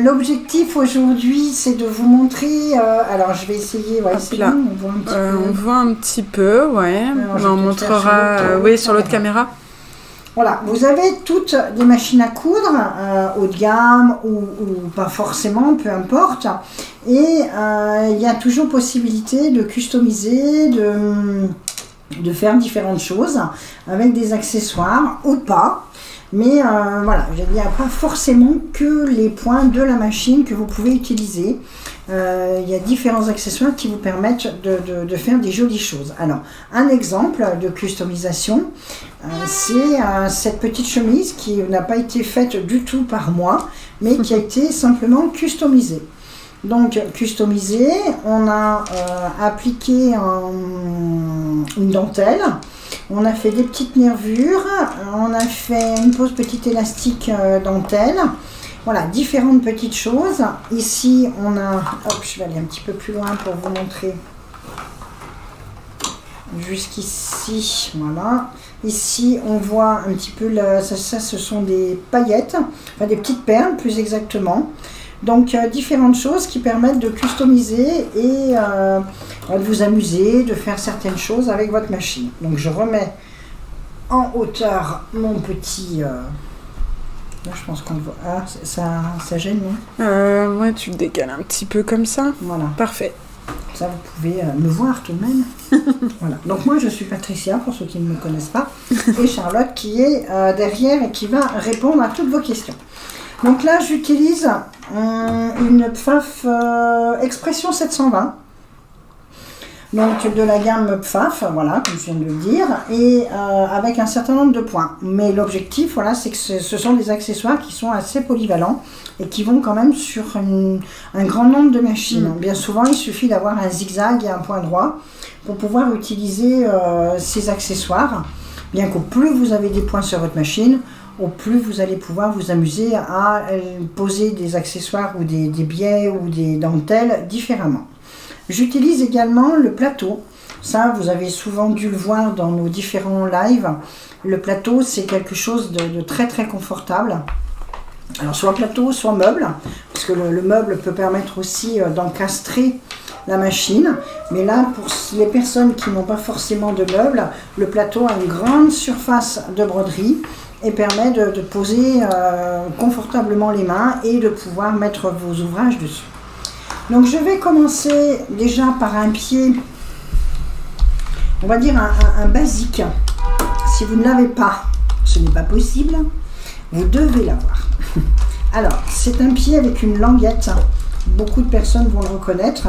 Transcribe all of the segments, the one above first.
L'objectif aujourd'hui, c'est de vous montrer. Alors, je vais essayer. Ouais, c'est là. bon, on voit un petit peu. On voit un petit peu, ouais. Alors, On montrera sur l'autre caméra. Voilà, vous avez toutes des machines à coudre, haut de gamme ou pas forcément, peu importe. Et il y a toujours possibilité de customiser, de faire différentes choses avec des accessoires ou pas. Mais voilà, il n'y a pas forcément que les points de la machine que vous pouvez utiliser. Il y a différents accessoires qui vous permettent de faire des jolies choses. Alors, un exemple de customisation, c'est cette petite chemise qui n'a pas été faite du tout par moi, mais qui a été simplement customisée. Donc, customisée, on a appliqué une dentelle. On a fait des petites nervures, on a fait une pose petite élastique dentelle. Voilà, différentes petites choses. Ici, on a... Hop, je vais aller un petit peu plus loin pour vous montrer. Jusqu'ici, voilà. Ici, on voit un petit peu... Ça, ce sont des paillettes, enfin des petites perles, plus exactement. Donc, différentes choses qui permettent de customiser et de vous amuser, de faire certaines choses avec votre machine. Donc, je remets en hauteur mon petit... Là, je pense qu'on le voit. Ah, ça gêne, non? Ouais, tu le décales un petit peu comme ça. Voilà. Parfait. Ça, vous pouvez me voir tout de même. Voilà. Donc, moi, je suis Patricia, pour ceux qui ne me connaissent pas, et Charlotte qui est derrière et qui va répondre à toutes vos questions. Donc là, j'utilise une Pfaff Expression 720. Donc de la gamme Pfaff, voilà, comme je viens de le dire, et avec un certain nombre de points. Mais l'objectif, voilà, c'est que ce sont des accessoires qui sont assez polyvalents et qui vont quand même sur un grand nombre de machines. Bien souvent, il suffit d'avoir un zigzag et un point droit pour pouvoir utiliser ces accessoires. Bien qu'au plus vous avez des points sur votre machine, au plus vous allez pouvoir vous amuser à poser des accessoires ou des biais ou des dentelles différemment. J'utilise également le plateau. Ça, vous avez souvent dû le voir dans nos différents lives. Le plateau, c'est quelque chose de très très confortable. Alors, soit plateau, soit meuble, parce que le meuble peut permettre aussi d'encastrer la machine. Mais là, pour les personnes qui n'ont pas forcément de meuble, le plateau a une grande surface de broderie et permet de poser confortablement les mains et de pouvoir mettre vos ouvrages dessus. Donc je vais commencer déjà par un pied, on va dire un basique. Si vous ne l'avez pas, ce n'est pas possible, vous devez l'avoir. Alors, c'est un pied avec une languette, beaucoup de personnes vont le reconnaître,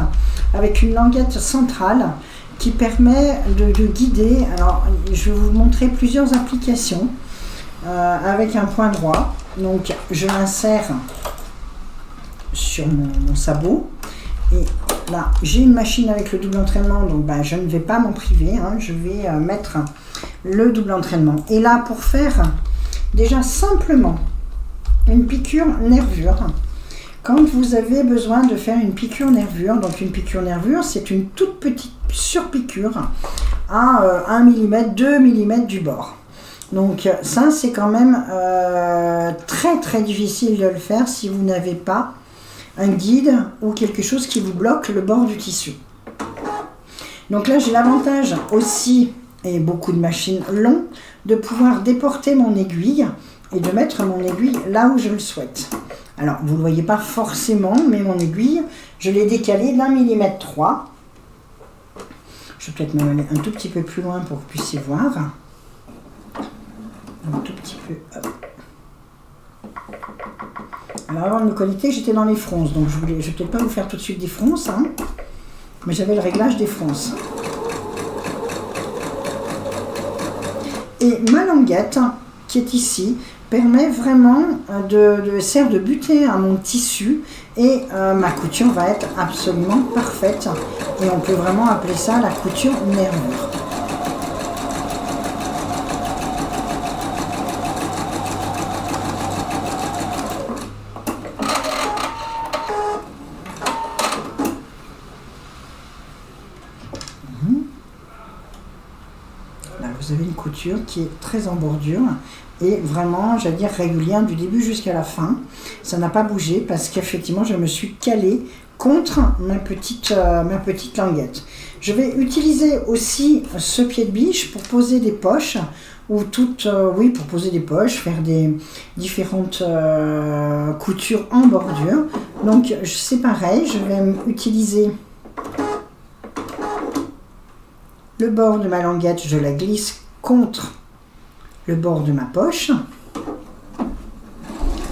avec une languette centrale qui permet de guider. Alors, je vais vous montrer plusieurs applications avec un point droit. Donc, je l'insère sur mon sabot. Et là, j'ai une machine avec le double entraînement, donc je ne vais pas m'en priver. Je vais mettre le double entraînement. Et là, pour faire déjà simplement une piqûre nervure, quand vous avez besoin de faire une piqûre nervure, donc une piqûre nervure, c'est une toute petite surpiqûre à 1 mm, 2 mm du bord. Donc ça, c'est quand même très très difficile de le faire si vous n'avez pas un guide ou quelque chose qui vous bloque le bord du tissu. Donc là, j'ai l'avantage aussi, et beaucoup de machines l'ont, de pouvoir déporter mon aiguille et de mettre mon aiguille là où je le souhaite. Alors, vous ne le voyez pas forcément, mais mon aiguille, je l'ai décalée d'1 mm 3. Je vais peut-être m'en aller un tout petit peu plus loin pour que vous puissiez voir. Un tout petit peu, hop. Alors avant de me connecter, j'étais dans les fronces, donc je vais peut-être pas vous faire tout de suite des fronces, mais j'avais le réglage des fronces. Et ma languette, qui est ici, permet vraiment sert de butin à mon tissu et ma couture va être absolument parfaite. Et on peut vraiment appeler ça la couture nervure. couture qui est très en bordure et vraiment, j'allais dire, régulière du début jusqu'à la fin. Ça n'a pas bougé parce qu'effectivement, je me suis calée contre ma petite languette. Je vais utiliser aussi ce pied de biche pour poser des poches ou pour poser des poches, faire des différentes coutures en bordure. Donc c'est pareil, je vais utiliser le bord de ma languette, je la glisse contre le bord de ma poche.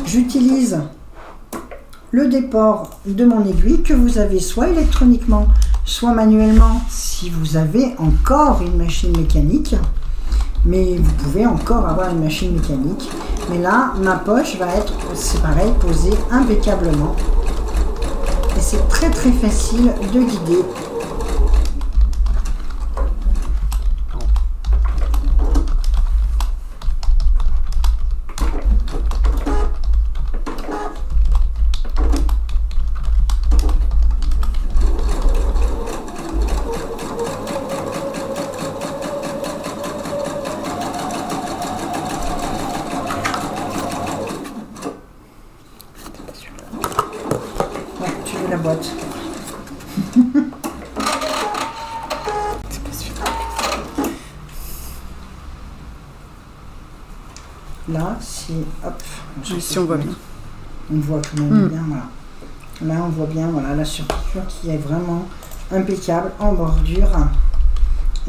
J'utilise le déport de mon aiguille que vous avez soit électroniquement, soit manuellement si vous avez encore une machine mécanique. Mais vous pouvez encore avoir une machine mécanique. Mais là, ma poche va être, c'est pareil, posée impeccablement. Et c'est très très facile de guider. La boîte. C'est pas sûr. Là, si hop, Si on voit bien. On voit quand même bien, voilà. Là, on voit bien, voilà, la surpiqûre qui est vraiment impeccable en bordure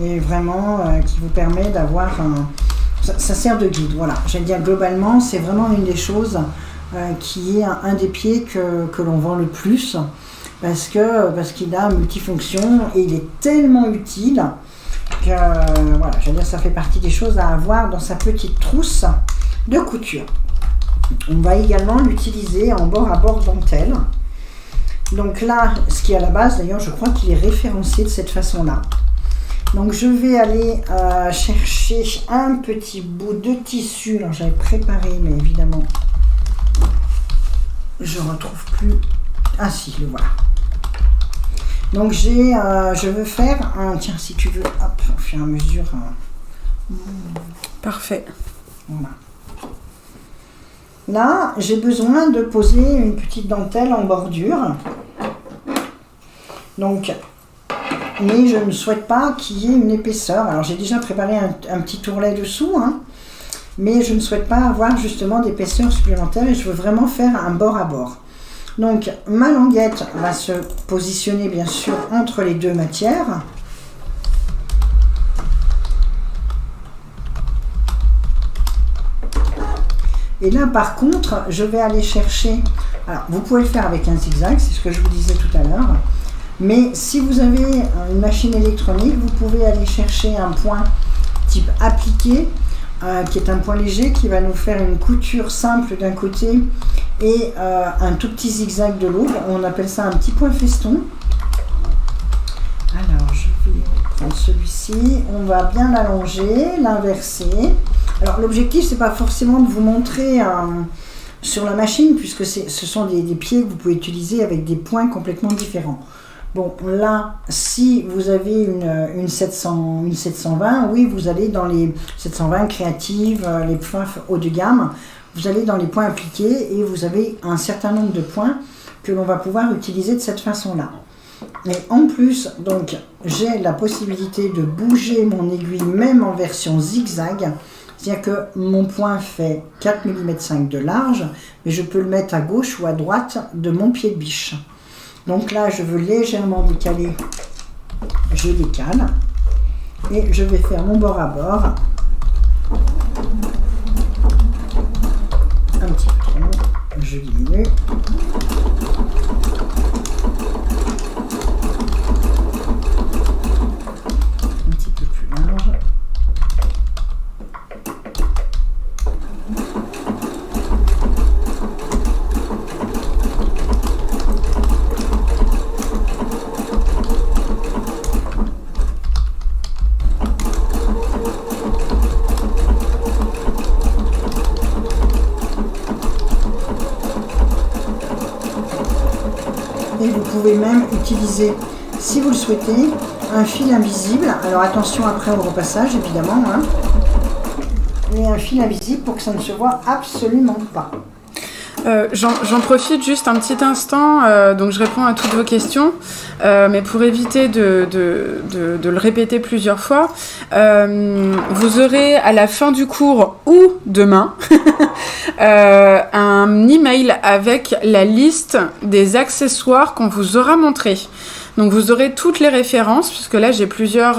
et vraiment qui vous permet d'avoir un. Ça sert de guide, voilà. J'allais dire globalement, c'est vraiment une des choses qui est un des pieds que l'on vend le plus parce qu'il a multifonction et il est tellement utile que voilà, j'allais dire, ça fait partie des choses à avoir dans sa petite trousse de couture. On va également l'utiliser en bord à bord dentelle. Donc là, ce qui est à la base, d'ailleurs, je crois qu'il est référencé de cette façon-là. Donc je vais aller chercher un petit bout de tissu. Alors j'avais préparé, mais évidemment, je retrouve plus. Ah si, le voilà. Donc je veux faire un. Tiens, si tu veux, hop, au fur et à mesure. Parfait. Voilà. Là, j'ai besoin de poser une petite dentelle en bordure. Donc, mais je ne souhaite pas qu'il y ait une épaisseur. Alors j'ai déjà préparé un petit tourlet dessous, hein, mais je ne souhaite pas avoir justement d'épaisseur supplémentaire et je veux vraiment faire un bord à bord. Donc ma languette va se positionner bien sûr entre les deux matières. Et là par contre, je vais aller chercher, alors vous pouvez le faire avec un zigzag, c'est ce que je vous disais tout à l'heure, mais si vous avez une machine électronique, vous pouvez aller chercher un point type appliqué, qui est un point léger qui va nous faire une couture simple d'un côté et un tout petit zigzag de l'autre. On appelle ça un petit point feston. Alors je vais prendre celui-ci, on va bien l'allonger, l'inverser. Alors l'objectif c'est pas forcément de vous montrer sur la machine puisque ce sont des pieds que vous pouvez utiliser avec des points complètement différents. Bon, là, si vous avez une 720, oui, vous allez dans les 720 créatives, les points haut de gamme, vous allez dans les points appliqués et vous avez un certain nombre de points que l'on va pouvoir utiliser de cette façon-là. Et en plus, donc, j'ai la possibilité de bouger mon aiguille même en version zigzag, c'est-à-dire que mon point fait 4,5 mm de large, mais je peux le mettre à gauche ou à droite de mon pied de biche. Donc là, je veux légèrement décaler, je décale et je vais faire mon bord à bord. Un petit peu trop, je diminue. Un petit peu plus large. Et vous pouvez même utiliser, si vous le souhaitez, un fil invisible. Alors attention après au repassage évidemment, hein. et un fil invisible pour que ça ne se voit absolument pas. J'en profite juste un petit instant, donc je réponds à toutes vos questions, mais pour éviter de le répéter plusieurs fois, vous aurez à la fin du cours ou demain un email avec la liste des accessoires qu'on vous aura montrés. Donc vous aurez toutes les références, puisque là j'ai plusieurs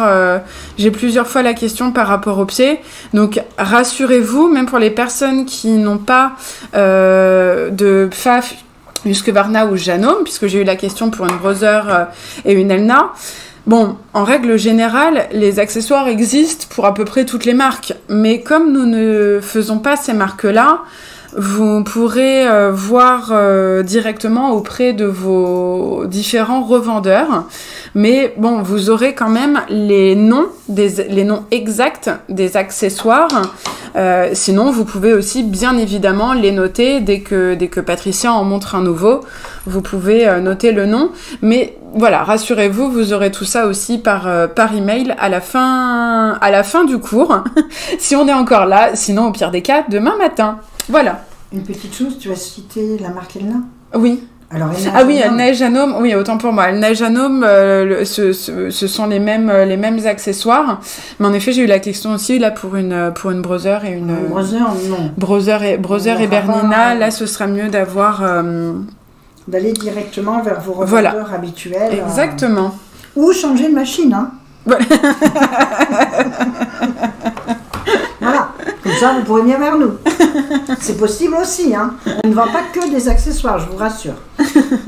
fois la question par rapport aux pieds. Donc rassurez-vous, même pour les personnes qui n'ont pas de Pfaff, Husqvarna ou Janome, puisque j'ai eu la question pour une Brother et une Elna. Bon, en règle générale, les accessoires existent pour à peu près toutes les marques. Mais comme nous ne faisons pas ces marques-là, vous pourrez voir directement auprès de vos différents revendeurs. Mais bon, vous aurez quand même les noms exacts des accessoires. Sinon, vous pouvez aussi bien évidemment les noter dès que Patricia en montre un nouveau. Vous pouvez noter le nom. Mais voilà, rassurez-vous, vous aurez tout ça aussi par email à la fin du cours. Si on est encore là, sinon au pire des cas, demain matin. Voilà. Une petite chose, tu as cité la marque Elna ? Oui. Alors, Elna et Janome, oui, autant pour moi. Elna et Janome, ce sont les mêmes accessoires. Mais en effet, j'ai eu la question aussi là pour une Brother et une... Brother, non. Brother et Bernina, là, ce sera mieux d'avoir... D'aller directement vers vos revendeurs habituels. Exactement. Ou changer de machine, hein. Voilà, comme ça vous pourrez venir vers nous. C'est possible aussi, hein. On ne vend pas que des accessoires, je vous rassure.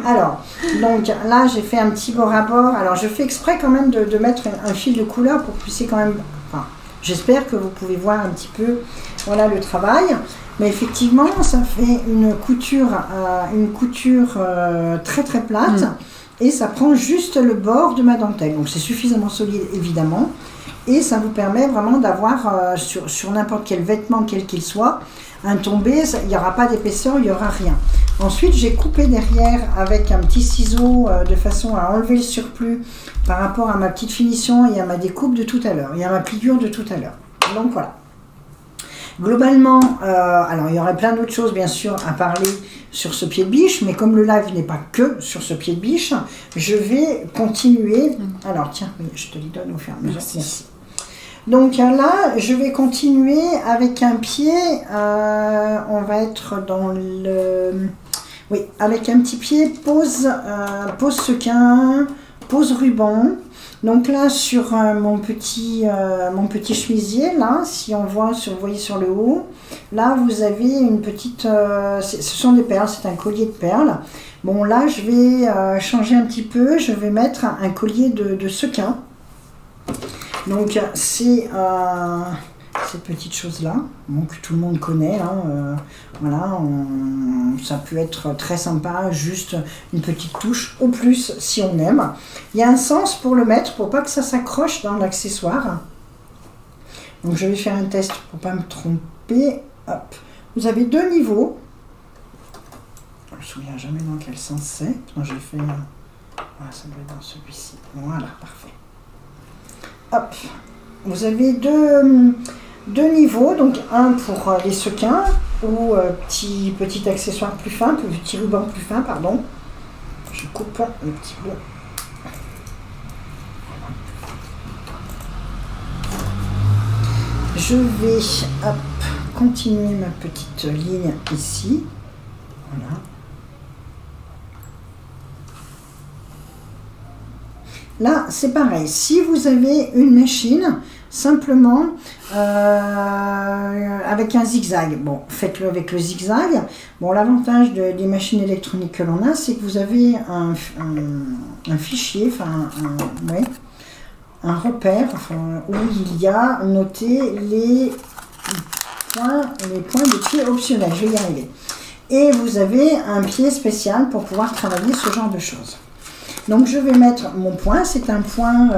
Alors, donc là j'ai fait un petit bord à bord. Alors je fais exprès quand même de mettre un fil de couleur pour que vous puissiez quand même... Enfin, j'espère que vous pouvez voir un petit peu voilà, le travail. Mais effectivement, ça fait une couture très très plate. Et ça prend juste le bord de ma dentelle. Donc c'est suffisamment solide évidemment. Et ça vous permet vraiment d'avoir sur n'importe quel vêtement, quel qu'il soit, un tombé, il n'y aura pas d'épaisseur, il n'y aura rien. Ensuite, j'ai coupé derrière avec un petit ciseau de façon à enlever le surplus par rapport à ma petite finition et à ma découpe de tout à l'heure, et à ma pliure de tout à l'heure. Donc voilà. Globalement, alors il y aurait plein d'autres choses bien sûr à parler sur ce pied de biche, mais comme le live n'est pas que sur ce pied de biche, je vais continuer. Alors tiens, oui, je te les donne au fur et à mesure. Merci. Donc là, je vais continuer avec un pied, on va être dans le... Oui, avec un petit pied pose sequin, pose ruban. Donc là, sur mon petit chemisier, là, si on voit, vous voyez sur le haut, là, vous avez une petite... ce sont des perles, c'est un collier de perles. Bon, là, je vais changer un petit peu, je vais mettre un collier de sequin. Donc, c'est cette petite chose-là, bon, que tout le monde connaît. Hein, voilà, ça peut être très sympa, juste une petite touche, au plus si on aime. Il y a un sens pour le mettre, pour pas que ça s'accroche dans l'accessoire. Donc, je vais faire un test pour pas me tromper. Hop. Vous avez deux niveaux. Je ne me souviens jamais dans quel sens c'est. J'ai fait... Voilà, ça doit être dans celui-ci. Voilà, parfait. Hop, vous avez deux niveaux, donc un pour les sequins ou petit accessoire plus fin, petit ruban plus fin, pardon. Je coupe le petit bout. Je vais continuer ma petite ligne ici. Voilà. Là, c'est pareil. Si vous avez une machine, simplement avec un zigzag. Bon, faites-le avec le zigzag. Bon, l'avantage des machines électroniques que l'on a, c'est que vous avez un fichier, enfin, un repère, où il y a noté les points de pied optionnels. Je vais y arriver. Et vous avez un pied spécial pour pouvoir travailler ce genre de choses. Donc je vais mettre mon point, c'est un point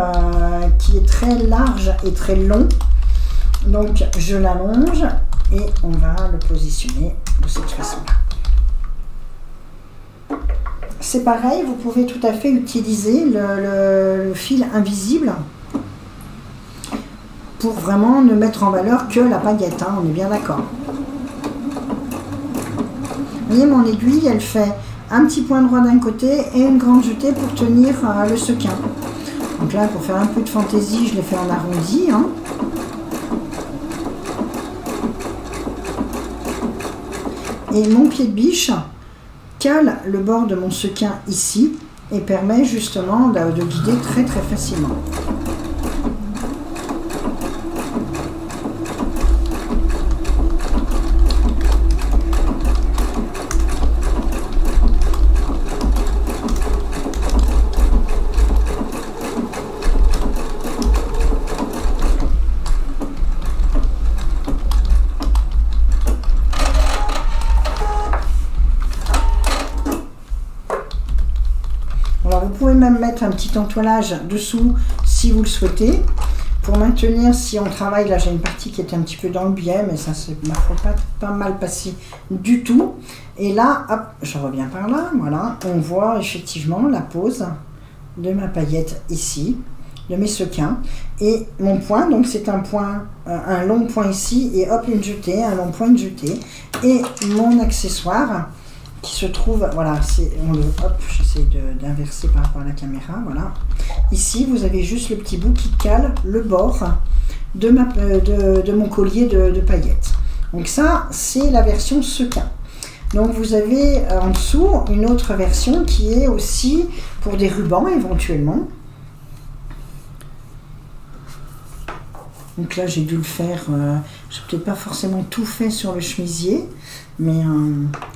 qui est très large et très long. Donc je l'allonge et on va le positionner de cette façon-là. C'est pareil, vous pouvez tout à fait utiliser le fil invisible pour vraiment ne mettre en valeur que la paillette, hein, on est bien d'accord. Vous voyez, mon aiguille, elle fait un petit point droit d'un côté et une grande jetée pour tenir le sequin. Donc là, pour faire un peu de fantaisie, je l'ai fait en arrondi. Hein. Et mon pied de biche cale le bord de mon sequin ici et permet justement de guider très très facilement. Vous pouvez même mettre un petit entoilage dessous si vous le souhaitez pour maintenir, si on travaille, là j'ai une partie qui est un petit peu dans le biais, mais ça c'est pas mal passé du tout. Et là, hop, je reviens par là, voilà, on voit effectivement la pose de ma paillette ici, de mes sequins. Et mon point, donc c'est un point, un long point ici, et hop, une jetée, un long point, une jetée. Et mon accessoire qui se trouve, voilà, hop, j'essaie d'inverser par rapport à la caméra, voilà. Ici, vous avez juste le petit bout qui cale le bord de mon collier de paillettes. Donc ça, c'est la version sequin. Donc vous avez en dessous une autre version qui est aussi pour des rubans éventuellement. Donc là, j'ai dû le faire, j'ai peut-être pas forcément tout fait sur le chemisier, mais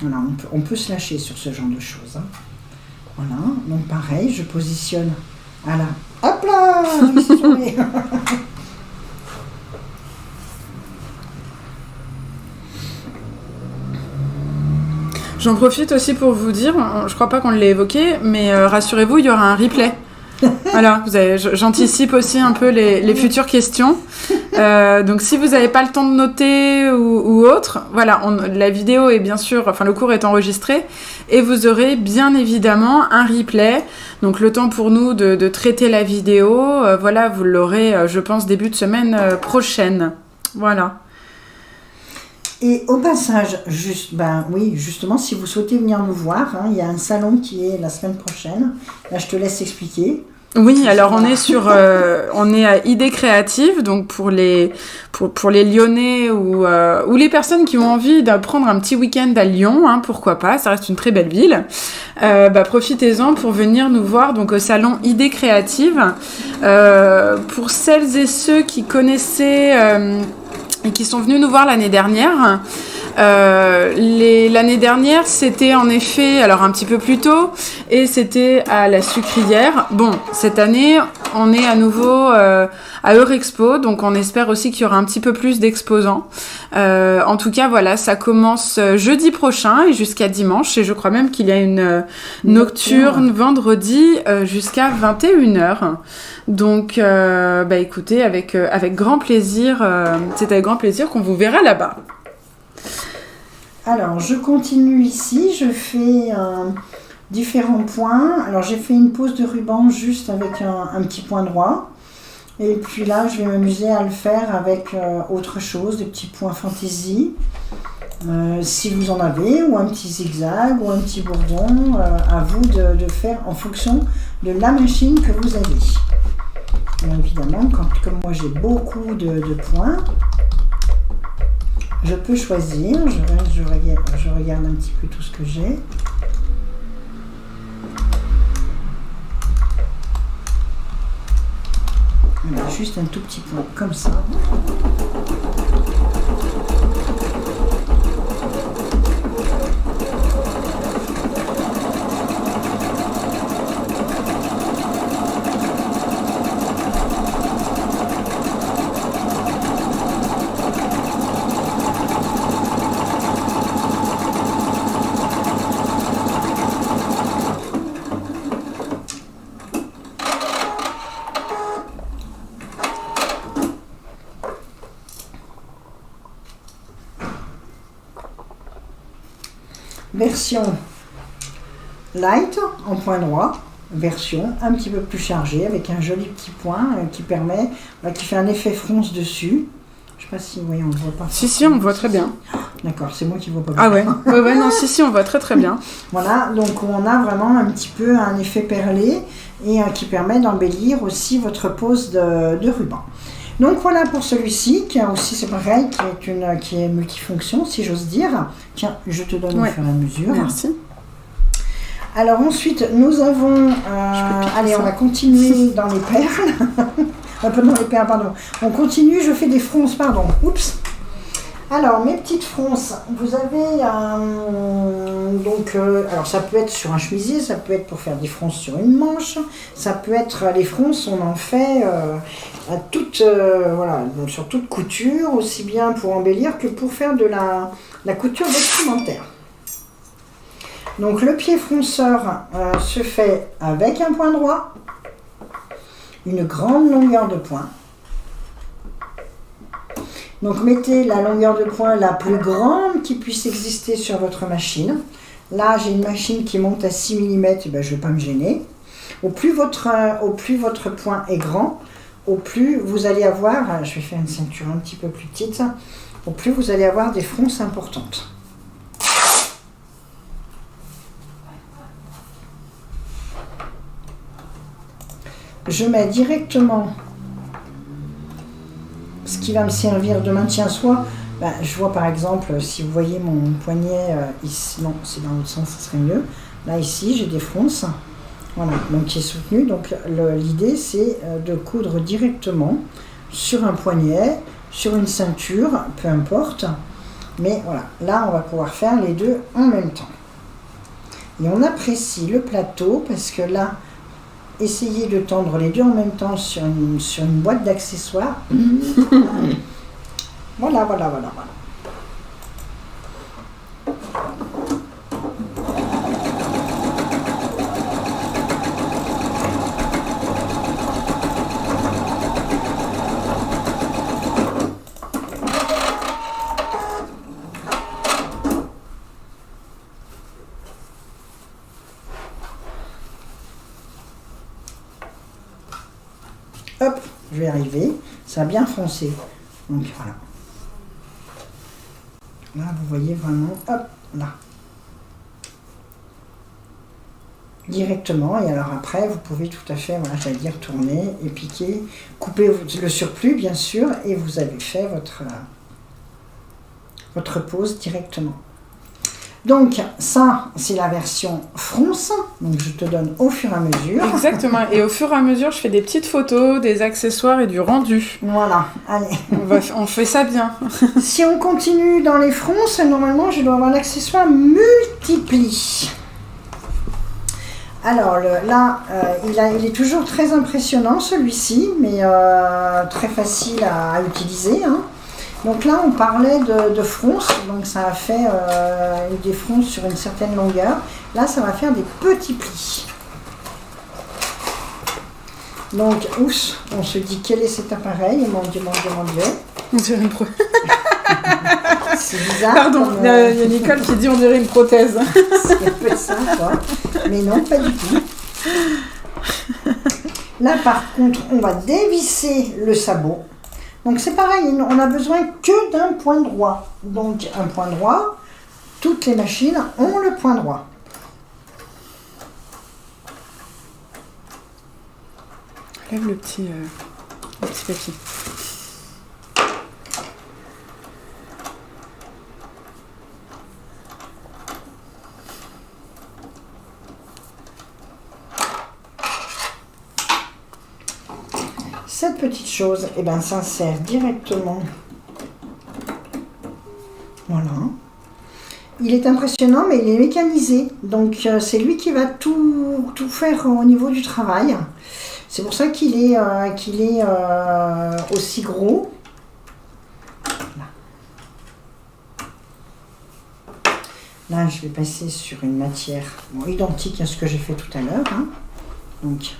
voilà, on peut se lâcher sur ce genre de choses. Hein. Voilà, donc pareil, je positionne à la... Hop là, je me suis tombée. J'en profite aussi pour vous dire, je crois pas qu'on l'ait évoqué, mais rassurez-vous, il y aura un replay. Voilà, j'anticipe aussi un peu les futures questions. Donc si vous n'avez pas le temps de noter ou autre, voilà, la vidéo est bien sûr, enfin le cours est enregistré et vous aurez bien évidemment un replay. Donc le temps pour nous de traiter la vidéo, voilà, vous l'aurez, je pense, début de semaine prochaine. Voilà. Et au passage, oui, justement, si vous souhaitez venir nous voir, hein, il y a un salon qui est la semaine prochaine. Là, je te laisse expliquer. Oui, alors on est à Idées Créatives, donc pour les Lyonnais ou les personnes qui ont envie de prendre un petit week-end à Lyon, hein, pourquoi pas, ça reste une très belle ville. Profitez-en pour venir nous voir donc au salon Idées Créatives. Pour celles et ceux qui connaissaient et qui sont venus nous voir l'année dernière. L'année dernière, c'était en effet, alors un petit peu plus tôt, et c'était à la Sucrière. Bon, cette année, on est à nouveau à Eurexpo, donc on espère aussi qu'il y aura un petit peu plus d'exposants. En tout cas, voilà, ça commence jeudi prochain et jusqu'à dimanche, et je crois même qu'il y a une nocturne vendredi jusqu'à 21h. Donc, écoutez, avec grand plaisir, c'est avec grand plaisir qu'on vous verra là-bas. Alors, je continue ici, je fais différents points. Alors, j'ai fait une pose de ruban juste avec un petit point droit. Et puis là, je vais m'amuser à le faire avec autre chose, des petits points fantaisie. Si vous en avez, ou un petit zigzag, ou un petit bourdon, à vous de faire en fonction de la machine que vous avez. Bien évidemment, comme moi j'ai beaucoup de points, je peux choisir, je regarde un petit peu tout ce que j'ai. Voilà, juste un tout petit point comme ça. Version light en point droit, version un petit peu plus chargée avec un joli petit point qui permet, qui fait un effet fronce dessus. Je sais pas si, oui, on ne voit pas. Si, on voit très bien. D'accord, c'est moi qui ne vois pas bien. Ah ouais, non, si, on voit très bien. Voilà, donc on a vraiment un petit peu un effet perlé et qui permet d'embellir aussi votre pose de ruban. Donc voilà pour celui-ci, qui a aussi, c'est pareil, qui est multifonction, si j'ose dire. Tiens, je te donne au fur et à mesure. Merci. Alors ensuite, nous avons... allez, on va continuer dans les perles. Un peu dans les perles, pardon. On continue, je fais des fronces, pardon. Oups. Alors, mes petites fronces, vous avez alors ça peut être sur un chemisier, ça peut être pour faire des fronces sur une manche, ça peut être, les fronces, on en fait sur toute couture, aussi bien pour embellir que pour faire de la couture vestimentaire. Donc, le pied fronceur se fait avec un point droit, une grande longueur de point. Donc mettez la longueur de point la plus grande qui puisse exister sur votre machine. Là j'ai une machine qui monte à 6 mm, et ben, je ne vais pas me gêner. Au plus votre point est grand, au plus vous allez avoir, je vais faire une ceinture un petit peu plus petite, au plus vous allez avoir des fronces importantes. Je mets directement ce qui va me servir de maintien soit, je vois par exemple, si vous voyez mon poignet ici, non, c'est dans l'autre sens, ça serait mieux. Là, ici, j'ai des fronces, voilà, donc qui est soutenu. Donc l'idée, c'est de coudre directement sur un poignet, sur une ceinture, peu importe. Mais voilà, là, on va pouvoir faire les deux en même temps. Et on apprécie le plateau parce que là, essayez de tendre les deux en même temps sur une boîte d'accessoires. Voilà. Hop, je vais arriver. Ça a bien foncé. Donc voilà. Là, vous voyez vraiment, hop, là. Directement. Et alors après, vous pouvez tout à fait, voilà, j'allais dire, tourner et piquer, couper le surplus, bien sûr, et vous avez fait votre pose directement. Donc ça, c'est la version fronce, donc je te donne au fur et à mesure. Exactement, et au fur et à mesure, je fais des petites photos, des accessoires et du rendu. Voilà, allez. On fait ça bien. Si on continue dans les fronces, normalement, je dois avoir l'accessoire multipli. Alors là, il est toujours très impressionnant celui-ci, mais très facile à utiliser, hein. Donc là, on parlait de fronces, donc ça a fait des fronces sur une certaine longueur. Là, ça va faire des petits plis. Donc, ouf, on se dit quel est cet appareil, mon Dieu. On dirait une prothèse. C'est bizarre. Pardon, il y a Nicole qui dit on dirait une prothèse. C'est un peu ça, quoi. Mais non, pas du tout. Là, par contre, on va dévisser le sabot. Donc c'est pareil, on n'a besoin que d'un point droit. Donc un point droit, toutes les machines ont le point droit. Lève le petit papier. Cette petite chose, eh ben, s'insère directement. Voilà. Il est impressionnant, mais il est mécanisé. Donc, c'est lui qui va tout faire au niveau du travail. C'est pour ça qu'il est, aussi gros. Là, je vais passer sur une matière identique à ce que j'ai fait tout à l'heure. Hein. Donc...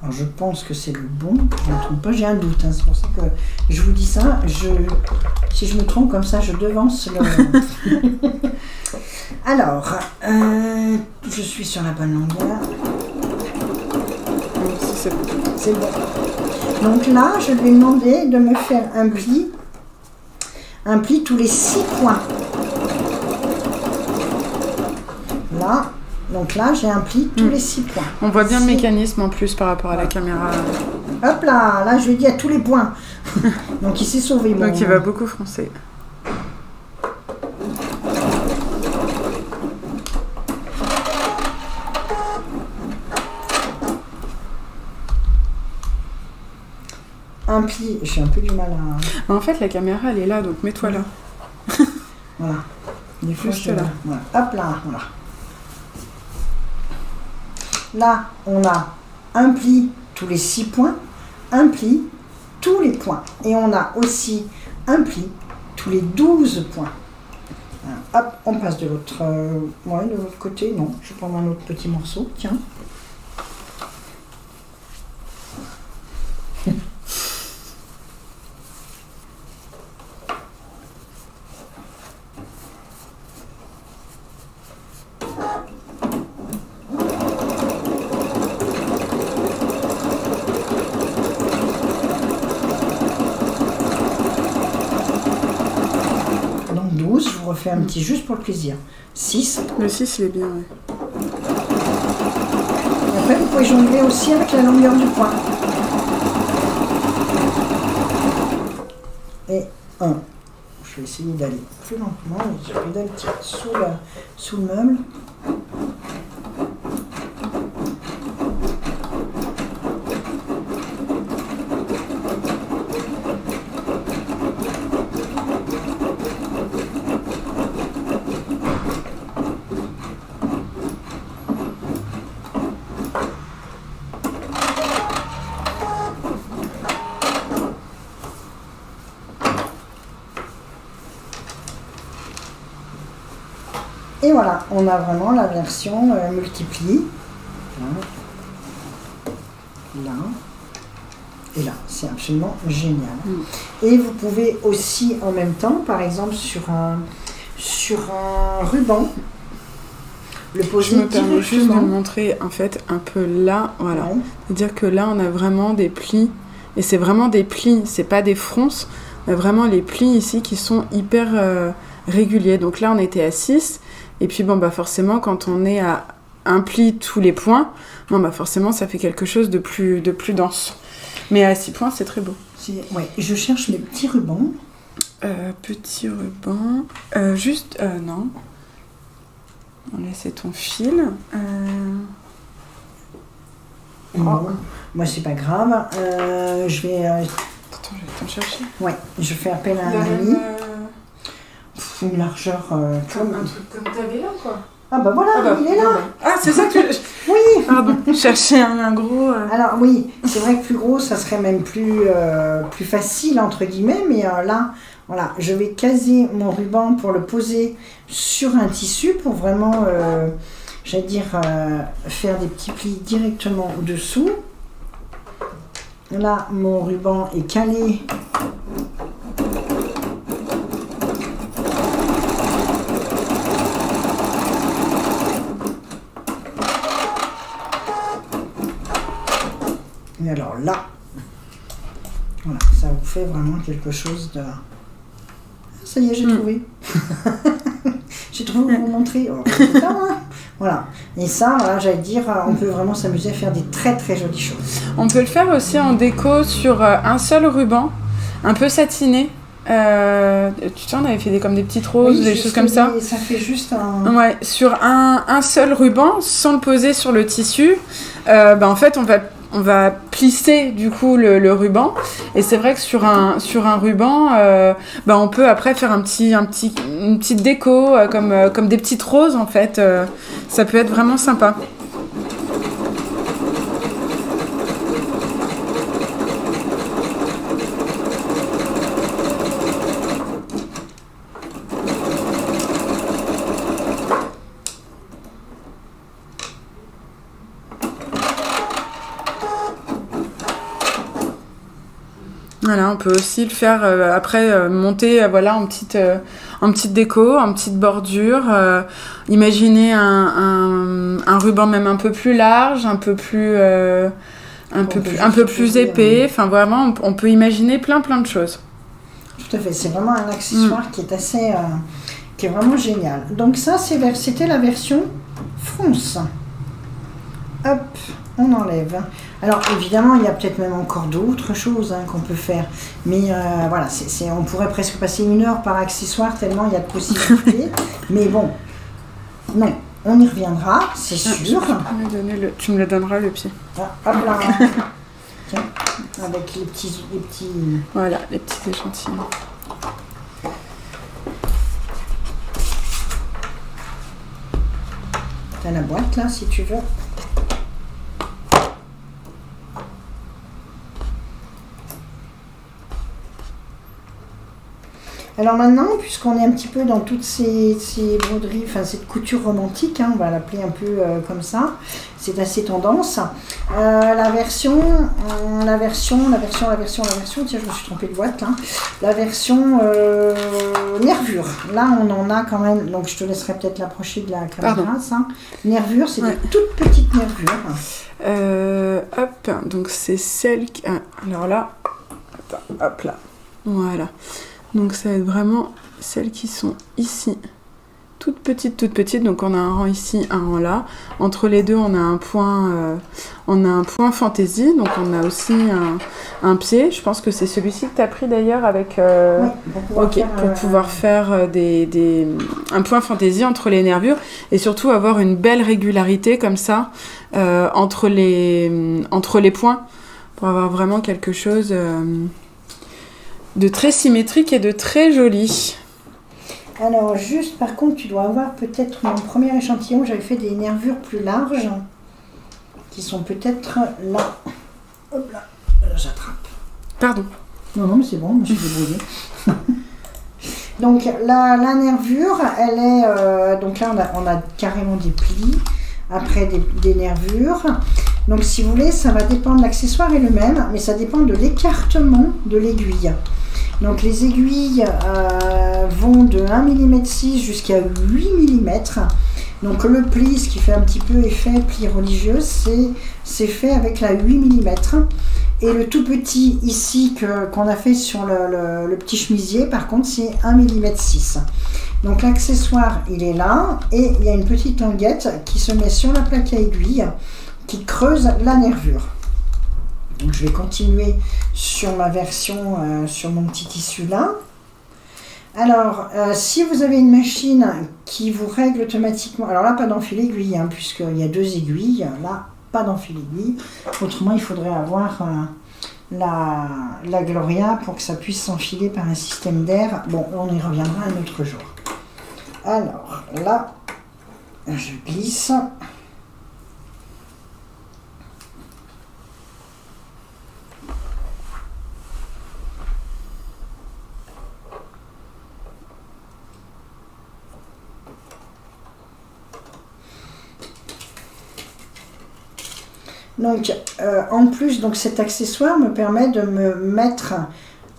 Alors je pense que c'est le bon, je ne me trompe pas, j'ai un doute, hein. C'est pour ça que je vous dis ça. Si je me trompe comme ça, je devance le... Alors, je suis sur la bonne longueur. C'est bon. Donc là, je lui ai demandé de me faire un pli tous les 6 points. Là, donc là, j'ai un pli tous les 6 points. On voit bien le mécanisme en plus par rapport à la caméra. Hop là, je lui ai dit à tous les points. Donc il s'est sauvé. Donc il va beaucoup froncer. Un pli, j'ai un peu du mal à... En fait, la caméra, elle est là, donc mets-toi là. Voilà. Des fois, juste là. Voilà. Hop là, voilà. Là, on a un pli tous les 6 points, un pli tous les points. Et on a aussi un pli tous les 12 points. Voilà. Hop, on passe de l'autre de l'autre côté. Non, je vais prendre un autre petit morceau. Tiens. Je vous refais un petit juste pour le plaisir. 6. Le 6, il est bien, oui. Et après, vous pouvez jongler aussi avec la longueur du point. Et 1. Je vais essayer d'aller plus lentement. Je pédale sous le meuble. Et voilà, on a vraiment la version multiplie. Là. Et là, c'est absolument génial. Et vous pouvez aussi en même temps, par exemple sur un ruban, le poser. Je me permets juste de le montrer en fait un peu là, voilà. Ouais. C'est-à-dire que là on a vraiment des plis, et c'est vraiment des plis, c'est pas des fronces, on a vraiment les plis ici qui sont hyper réguliers. Donc là on était à 6, et puis bon bah forcément quand on est à un pli tous les points, bon bah forcément ça fait quelque chose de plus dense. Mais à 6 points c'est très beau. Ouais, je cherche mes petits rubans. Petit ruban, non. On laisse ton fil. Bon, moi c'est pas grave. Je vais. Attends, je vais t'en chercher. Ouais, je fais appel à un ami. Une largeur. Comme un truc comme t'avais là, quoi. Ah bah voilà, il est là. Ah, c'est ça que tu... Oui. Pardon, chercher un gros... Alors oui, c'est vrai que plus gros, ça serait même plus facile, entre guillemets, mais là, voilà, je vais caser mon ruban pour le poser sur un tissu pour vraiment, j'allais dire, faire des petits plis directement au-dessous. Là, mon ruban est calé. Et alors là, voilà, ça vous fait vraiment quelque chose de... Ça y est, j'ai trouvé. J'ai trouvé où vous montrer. Oh, voilà. Et ça, voilà, j'allais dire, on peut vraiment s'amuser à faire des très très jolies choses. On peut le faire aussi en déco sur un seul ruban, un peu satiné. Tu sais, on avait fait comme des petites roses, des choses comme ça. Ça fait juste un... Ouais, sur un seul ruban, sans le poser sur le tissu, en fait, on va plisser du coup le ruban, et c'est vrai que sur un ruban, on peut après faire une petite déco comme des petites roses en fait. Ça peut être vraiment sympa. Voilà, on peut aussi le faire après monter voilà en petite déco, en petite bordure. Imaginer un ruban même un peu plus large, un peu plus épais. Enfin vraiment, on peut imaginer plein de choses. Tout à fait, c'est vraiment un accessoire qui est assez, qui est vraiment génial. Donc ça, c'était la version France. Hop, on enlève. Alors évidemment, il y a peut-être même encore d'autres choses qu'on peut faire. Mais voilà, on pourrait presque passer 1 heure par accessoire tellement il y a de possibilités. Mais bon, non, on y reviendra, c'est sûr. Tu me le donneras le pied. Ah, hop là. Tiens, avec les petits... Voilà, les petits échantillons. T'as la boîte là, si tu veux. Alors maintenant, puisqu'on est un petit peu dans toutes ces broderies, enfin cette couture romantique, on va l'appeler un peu comme ça, c'est assez tendance. La version, tiens, je me suis trompée de boîte là. La version nervure, là on en a quand même, donc je te laisserai peut-être l'approcher de la caméra, ça. Nervure, c'est des toutes petites nervures. Hop, donc c'est celle qui... alors là, attends, hop là, voilà. Donc ça va être vraiment celles qui sont ici, toutes petites. Donc on a un rang ici, un rang là. Entre les deux, on a un point fantaisie. Donc on a aussi un pied. Je pense que c'est celui-ci que tu as pris d'ailleurs avec... Oui, pour pouvoir faire un point fantaisie entre les nervures. Et surtout avoir une belle régularité comme ça entre les points. Pour avoir vraiment quelque chose... de très symétrique et de très joli. Alors juste par contre tu dois avoir peut-être mon premier échantillon, j'avais fait des nervures plus larges qui sont peut-être là. Hop là, j'attrape. Pardon. Non mais c'est bon, je me suis débrouillée. Donc la nervure, elle est... donc là on a carrément des plis, après des nervures. Donc si vous voulez, ça va dépendre, l'accessoire est le même, mais ça dépend de l'écartement de l'aiguille. Donc les aiguilles vont de 1,6 mm jusqu'à 8 mm. Donc le pli, ce qui fait un petit peu effet pli religieux, c'est fait avec la 8 mm. Et le tout petit ici qu'on a fait sur le petit chemisier, par contre, c'est 1,6 mm. Donc l'accessoire, il est là, et il y a une petite languette qui se met sur la plaque à aiguille, qui creuse la nervure. Donc je vais continuer sur ma version, sur mon petit tissu là. Alors, si vous avez une machine qui vous règle automatiquement, alors là pas d'enfil aiguille, puisqu'il y a 2 aiguilles, là pas d'enfil aiguille, autrement il faudrait avoir la Gloria pour que ça puisse s'enfiler par un système d'air. Bon, on y reviendra un autre jour. Alors là, je glisse. Donc, en plus, donc, cet accessoire me permet de me mettre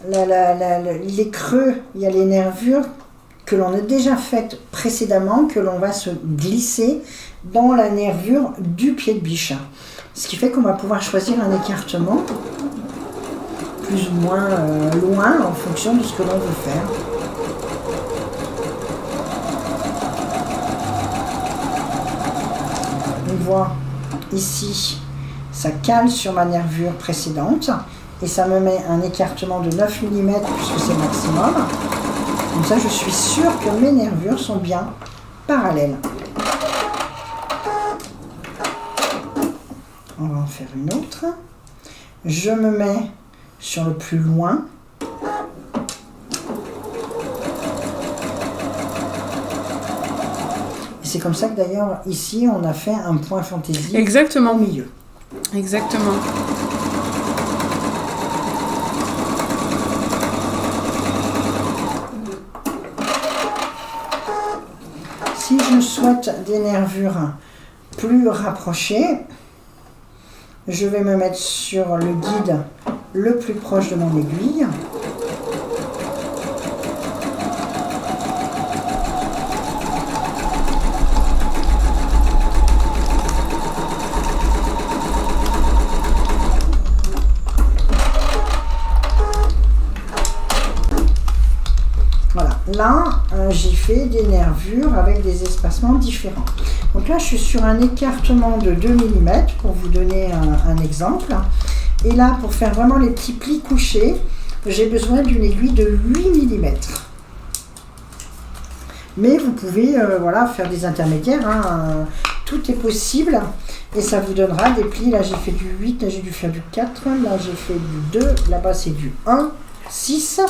les creux, il y a les nervures que l'on a déjà faites précédemment, que l'on va se glisser dans la nervure du pied de biche. Ce qui fait qu'on va pouvoir choisir un écartement plus ou moins loin en fonction de ce que l'on veut faire. On voit ici, ça cale sur ma nervure précédente et ça me met un écartement de 9 mm puisque c'est le maximum. Comme ça, je suis sûre que mes nervures sont bien parallèles. On va en faire une autre. Je me mets sur le plus loin. C'est comme ça que d'ailleurs, ici, on a fait un point fantaisie. Exactement. Au milieu. Exactement. Si je souhaite des nervures plus rapprochées, je vais me mettre sur le guide le plus proche de mon aiguille. Voilà, là, j'ai fait des nervures avec des espacements différents. Donc là, je suis sur un écartement de 2 mm pour vous donner un exemple. Et là, pour faire vraiment les petits plis couchés, j'ai besoin d'une aiguille de 8 mm. Mais vous pouvez voilà, faire des intermédiaires, hein, tout est possible. Et ça vous donnera des plis. Là, j'ai fait du 8, là, j'ai dû faire du 4, là, j'ai fait du 2, là-bas, c'est du 1, 6.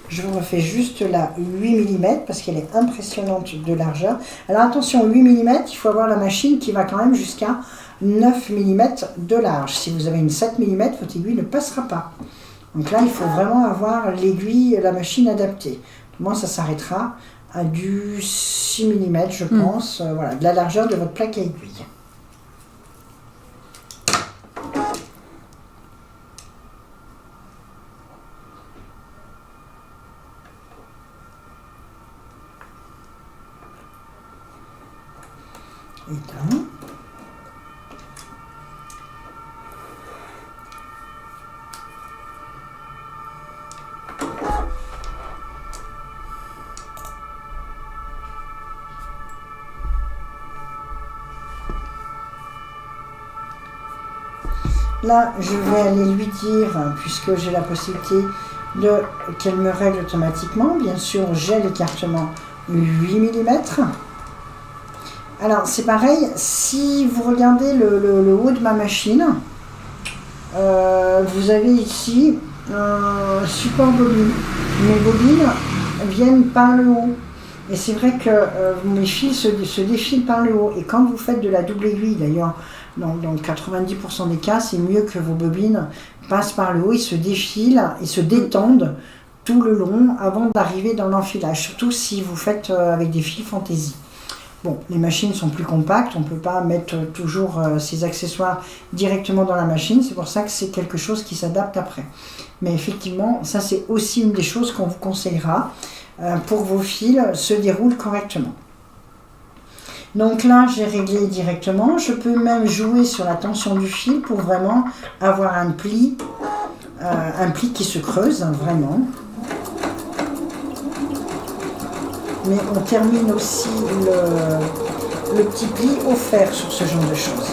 Je vous refais juste la 8 mm parce qu'elle est impressionnante de largeur. Alors attention, 8 mm, il faut avoir la machine qui va quand même jusqu'à 9 mm de large. Si vous avez une 7 mm, votre aiguille ne passera pas. Donc là, il faut vraiment avoir l'aiguille, la machine adaptée. Moi, ça s'arrêtera à du 6 mm, je pense, voilà, de la largeur de votre plaque à aiguille. Et là. Là, je vais aller lui dire, puisque j'ai la possibilité qu'elle me règle automatiquement, bien sûr, j'ai l'écartement 8 mm. Alors, c'est pareil, si vous regardez le haut de ma machine, vous avez ici un support bobine. Mes bobines viennent par le haut. Et c'est vrai que mes fils se défilent par le haut. Et quand vous faites de la double aiguille, d'ailleurs, dans 90% des cas, c'est mieux que vos bobines passent par le haut, ils se défilent, ils se détendent tout le long avant d'arriver dans l'enfilage. Surtout si vous faites avec des fils fantaisie. Bon, les machines sont plus compactes, on ne peut pas mettre toujours ces accessoires directement dans la machine, c'est pour ça que c'est quelque chose qui s'adapte après. Mais effectivement, ça c'est aussi une des choses qu'on vous conseillera pour que vos fils se déroulent correctement. Donc là, j'ai réglé directement, je peux même jouer sur la tension du fil pour vraiment avoir un pli qui se creuse, vraiment. Mais on termine aussi le petit pli au fer sur ce genre de choses.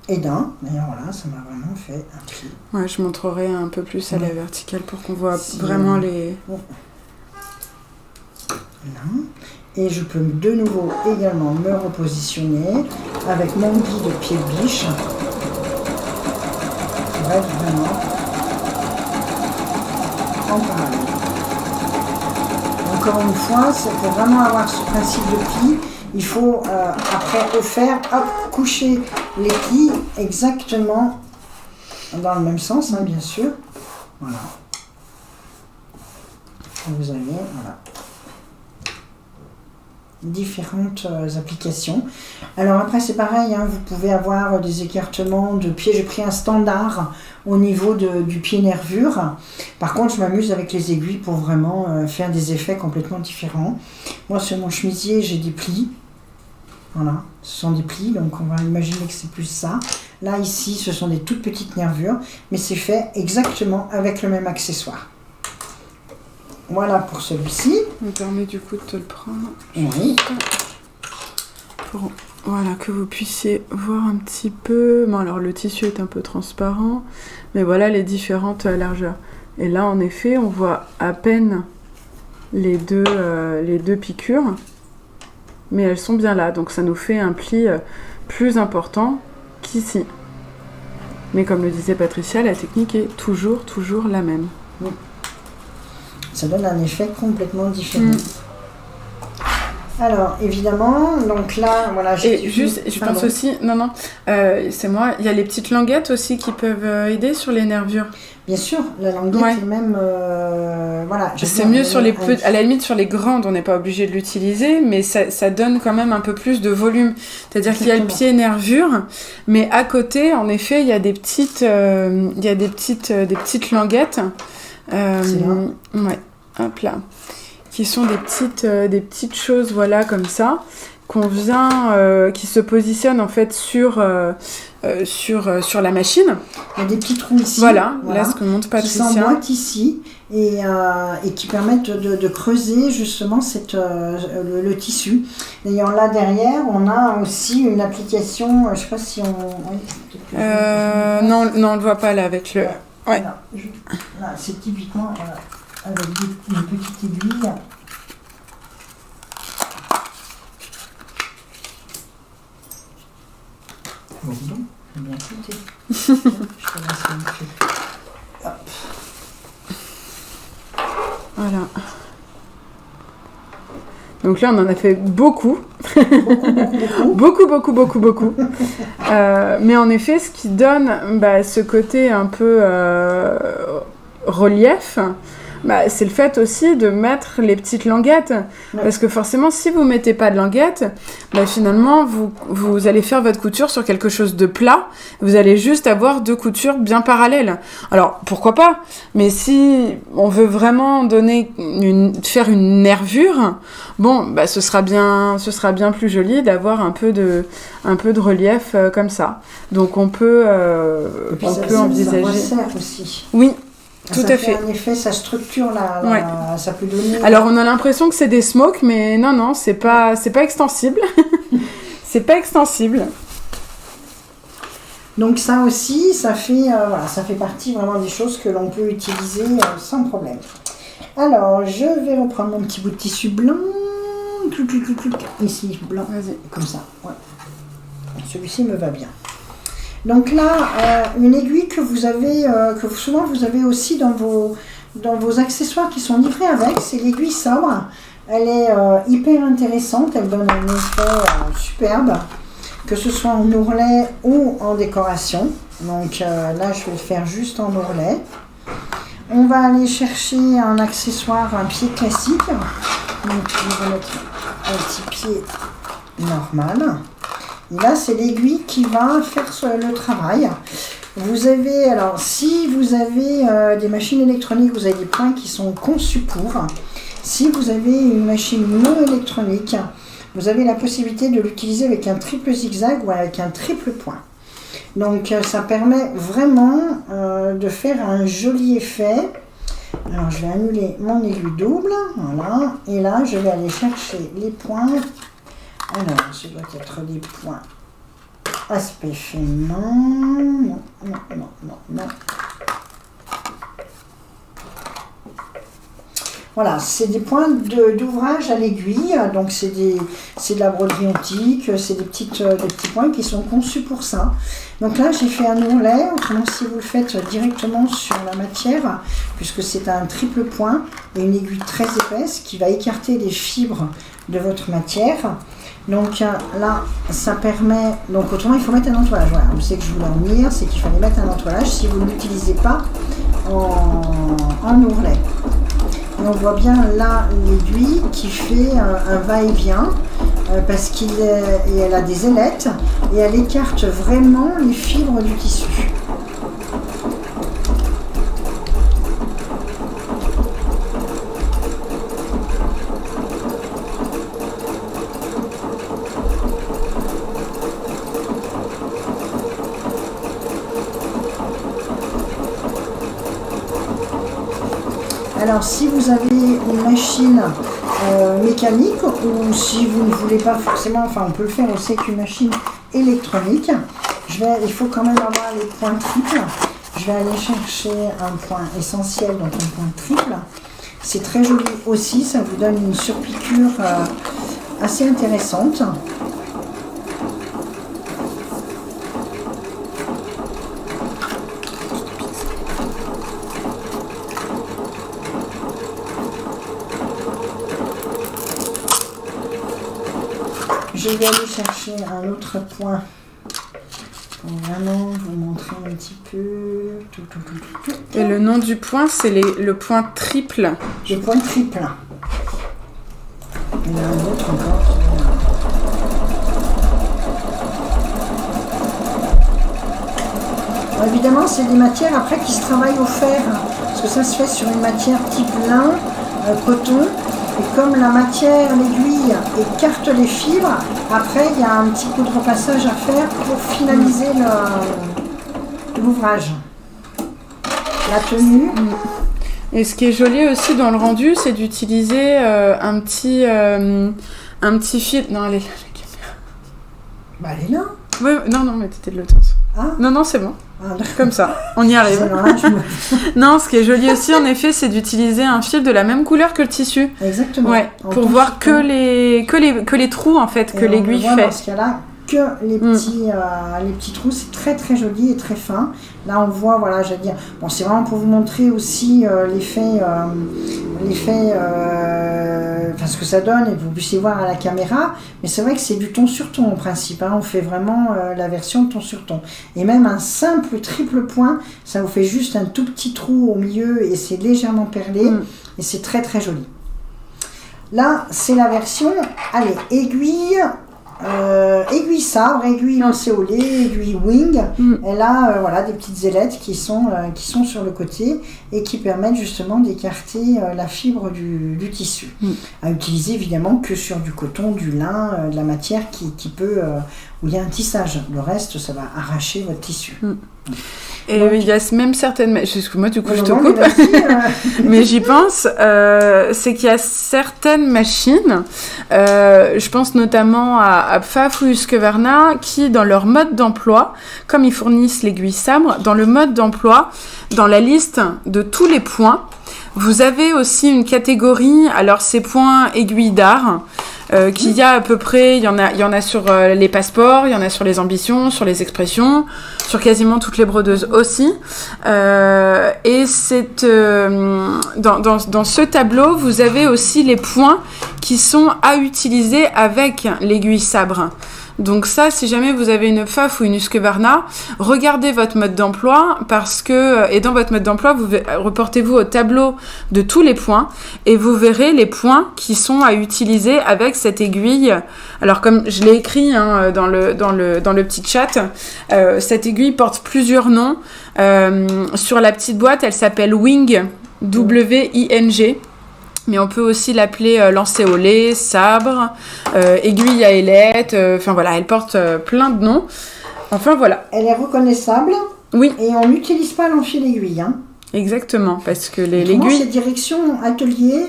Et d'ailleurs voilà, ça m'a vraiment fait un pli. Ouais, je montrerai un peu plus à la verticale pour qu'on voit vraiment les... Là. Et je peux de nouveau également me repositionner avec mon guide de pied de biche. Pour être vraiment en parallèle. Encore une fois, c'est pour vraiment avoir ce principe de pli, il faut après au fer, hop, coucher les plis exactement dans le même sens, hein, bien sûr. Voilà. Vous avez, voilà, différentes applications. Alors après c'est pareil, hein, vous pouvez avoir des écartements de pied. J'ai pris un standard au niveau du pied nervure. Par contre je m'amuse avec les aiguilles pour vraiment faire des effets complètement différents. Moi sur mon chemisier j'ai des plis. Voilà, ce sont des plis, donc on va imaginer que c'est plus ça. Là ici ce sont des toutes petites nervures, mais c'est fait exactement avec le même accessoire. Voilà pour celui-ci. Ça me permet du coup de te le prendre. Oui. Pour, voilà, que vous puissiez voir un petit peu. Bon, alors le tissu est un peu transparent, mais voilà les différentes largeurs. Et là, en effet, on voit à peine les deux piqûres, mais elles sont bien là. Donc ça nous fait un pli plus important qu'ici. Mais comme le disait Patricia, la technique est toujours la même. Oui. Ça donne un effet complètement différent. Alors, évidemment, donc là, voilà... Et juste, je pense aussi... Non, c'est moi. Il y a les petites languettes aussi qui peuvent aider sur les nervures. Bien sûr, la languette est même... voilà. C'est mieux sur les à la limite sur les grandes, on n'est pas obligé de l'utiliser, mais ça donne quand même un peu plus de volume. C'est-à-dire qu'il y a le pied nervure, mais à côté, en effet, il y a des petites languettes. Ouais, hop là. Qui sont des petites choses, voilà, comme ça, qu'on vient, qui se positionnent en fait sur la machine. Il y a des petits trous ici. Voilà. Là, ce que montre Patricia. Qui s'emboîtent ici et qui permettent de creuser justement le tissu. D'ailleurs, là derrière, on a aussi une application, je ne sais pas si on... non, on ne le voit pas là avec le... Ouais. Là, c'est typiquement avec une petite aiguille. Bon, dis donc, j'ai bien écouté. Je te laisse un peu. Hop. Voilà. Donc là, on en a fait beaucoup. Beaucoup. Mais en effet, ce qui donne ce côté un peu relief, c'est le fait aussi de mettre les petites languettes. Ouais. Parce que forcément, si vous ne mettez pas de languettes, finalement, vous allez faire votre couture sur quelque chose de plat. Vous allez juste avoir 2 coutures bien parallèles. Alors, pourquoi pas ? Mais si on veut vraiment faire une nervure, ce sera bien plus joli d'avoir un peu de relief comme ça. Donc, on peut envisager... Ça resserre aussi. Oui. Tout à fait. En effet, ça structure ça peut donner... Alors, on a l'impression que c'est des smokes, mais non, c'est pas extensible. C'est pas extensible. Donc ça aussi, ça fait partie vraiment des choses que l'on peut utiliser sans problème. Alors, je vais reprendre mon petit bout de tissu blanc. Ici, blanc. Vas-y. Comme ça. Ouais. Celui-ci me va bien. Donc là, une aiguille que vous avez, souvent vous avez aussi dans vos accessoires qui sont livrés avec, c'est l'aiguille sabre. Elle est hyper intéressante, elle donne un effet superbe, que ce soit en ourlet ou en décoration. Donc là, je vais le faire juste en ourlet. On va aller chercher un accessoire, un pied classique. Donc je vais mettre un petit pied normal. Là, c'est l'aiguille qui va faire le travail. Vous avez, alors, si vous avez des machines électroniques, vous avez des points qui sont conçus pour. Si vous avez une machine non électronique, vous avez la possibilité de l'utiliser avec un triple zigzag ou avec un triple point. Donc, ça permet vraiment de faire un joli effet. Alors, je vais annuler mon aiguille double. Voilà. Et là, je vais aller chercher les points. Alors, ce doit être des points aspect féminin. Non. Voilà, c'est des points d'ouvrage à l'aiguille. Donc, c'est de la broderie antique. C'est des petits points qui sont conçus pour ça. Donc là, j'ai fait un ourlet. Autrement, si vous le faites directement sur la matière, puisque c'est un triple point et une aiguille très épaisse qui va écarter les fibres de votre matière. Donc là, ça permet... Donc autrement, il faut mettre un entoilage. Voilà, on sait que je voulais en venir, c'est qu'il fallait mettre un entoilage si vous ne l'utilisez pas en ourlet. Et on voit bien là l'aiguille qui fait un va-et-vient parce qu'elle a des ailettes et elle écarte vraiment les fibres du tissu. Alors, si vous avez une machine mécanique ou si vous ne voulez pas forcément, enfin on peut le faire aussi avec une machine électronique, il faut quand même avoir les points triples. Je vais aller chercher un point essentiel, donc un point triple. C'est très joli aussi, ça vous donne une surpiqûre assez intéressante. je vais aller chercher un autre point pour vraiment vous montrer un petit peu. Et le nom du point, c'est le point triple. Le point triple. Il y en a un autre encore. Bon, évidemment, c'est des matières après qui se travaillent au fer. Parce que ça se fait sur une matière type lin, coton. Et comme la matière, l'aiguille, écarte les fibres, après il y a un petit coup de repassage à faire pour finaliser l'ouvrage. La tenue. Et ce qui est joli aussi dans le rendu, c'est d'utiliser un petit fil. Non, elle est là, la caméra. Bah, elle est là. Ouais, non, mais t'étais de l'autre sens. Ah. Non, c'est bon. Ah, comme ça, on y arrive. Non, ce qui est joli aussi, en effet, c'est d'utiliser un fil de la même couleur que le tissu. Exactement. Ouais, pour voir que les trous, en fait, que l'aiguille fait. Dans ce cas-là, que les petits trous, c'est très très joli et très fin. Là, on voit, voilà, j'allais dire, bon, c'est vraiment pour vous montrer aussi l'effet, ce que ça donne et que vous puissiez voir à la caméra. Mais c'est vrai que c'est du ton sur ton en principe. Hein. On fait vraiment la version ton sur ton. Et même un simple triple point, ça vous fait juste un tout petit trou au milieu et c'est légèrement perlé et c'est très très joli. Là, c'est la version, allez, aiguille sabre, aiguille lancée au lait, aiguille wing. Elle a voilà, des petites ailettes qui sont sur le côté et qui permettent justement d'écarter la fibre du tissu. À utiliser évidemment que sur du coton, du lin, de la matière qui peut, où il y a un tissage. Le reste, ça va arracher votre tissu. Et donc, il y a même certaines... Excuse-moi, du coup, je te coupe. Mais, mais j'y pense. C'est qu'il y a certaines machines, je pense notamment à Pfaff ou Husqvarna, qui, dans leur mode d'emploi, comme ils fournissent l'aiguille sabre, dans le mode d'emploi, dans la liste de tous les points, vous avez aussi une catégorie, alors ces points aiguilles d'art, qu'il y a à peu près, il y en a sur les passeports, il y en a sur les ambitions, sur les expressions, sur quasiment toutes les brodeuses aussi. Et c'est dans ce tableau, vous avez aussi les points qui sont à utiliser avec l'aiguille sabre. Donc ça, si jamais vous avez une Pfaff ou une Husqvarna, regardez votre mode d'emploi et dans votre mode d'emploi, reportez-vous au tableau de tous les points et vous verrez les points qui sont à utiliser avec cette aiguille. Alors comme je l'ai écrit dans le petit chat, cette aiguille porte plusieurs noms. Sur la petite boîte, elle s'appelle Wing, W-I-N-G. Mais on peut aussi l'appeler lancée au lait, sabre, aiguille à ailette, voilà, elle porte plein de noms. Enfin voilà. Elle est reconnaissable. Oui. Et on n'utilise pas l'enfil aiguille. Hein. Exactement, parce que l'aiguille... c'est direction atelier.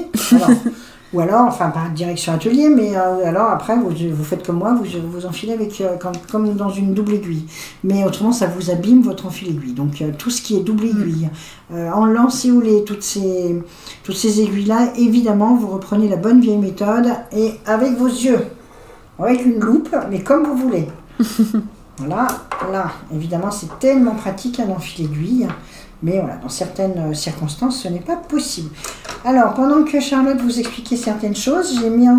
Ou alors, pas direction atelier, mais alors après, vous faites comme moi, vous enfilez avec, comme dans une double aiguille. Mais autrement, ça vous abîme votre enfil aiguille. Donc, tout ce qui est double aiguille, en lancé au lait, toutes ces aiguilles-là, évidemment, vous reprenez la bonne vieille méthode et avec vos yeux, avec une loupe, mais comme vous voulez. Voilà, là, évidemment, c'est tellement pratique un enfil aiguille. Mais voilà, dans certaines circonstances, ce n'est pas possible. Alors, pendant que Charlotte vous expliquait certaines choses, j'ai mis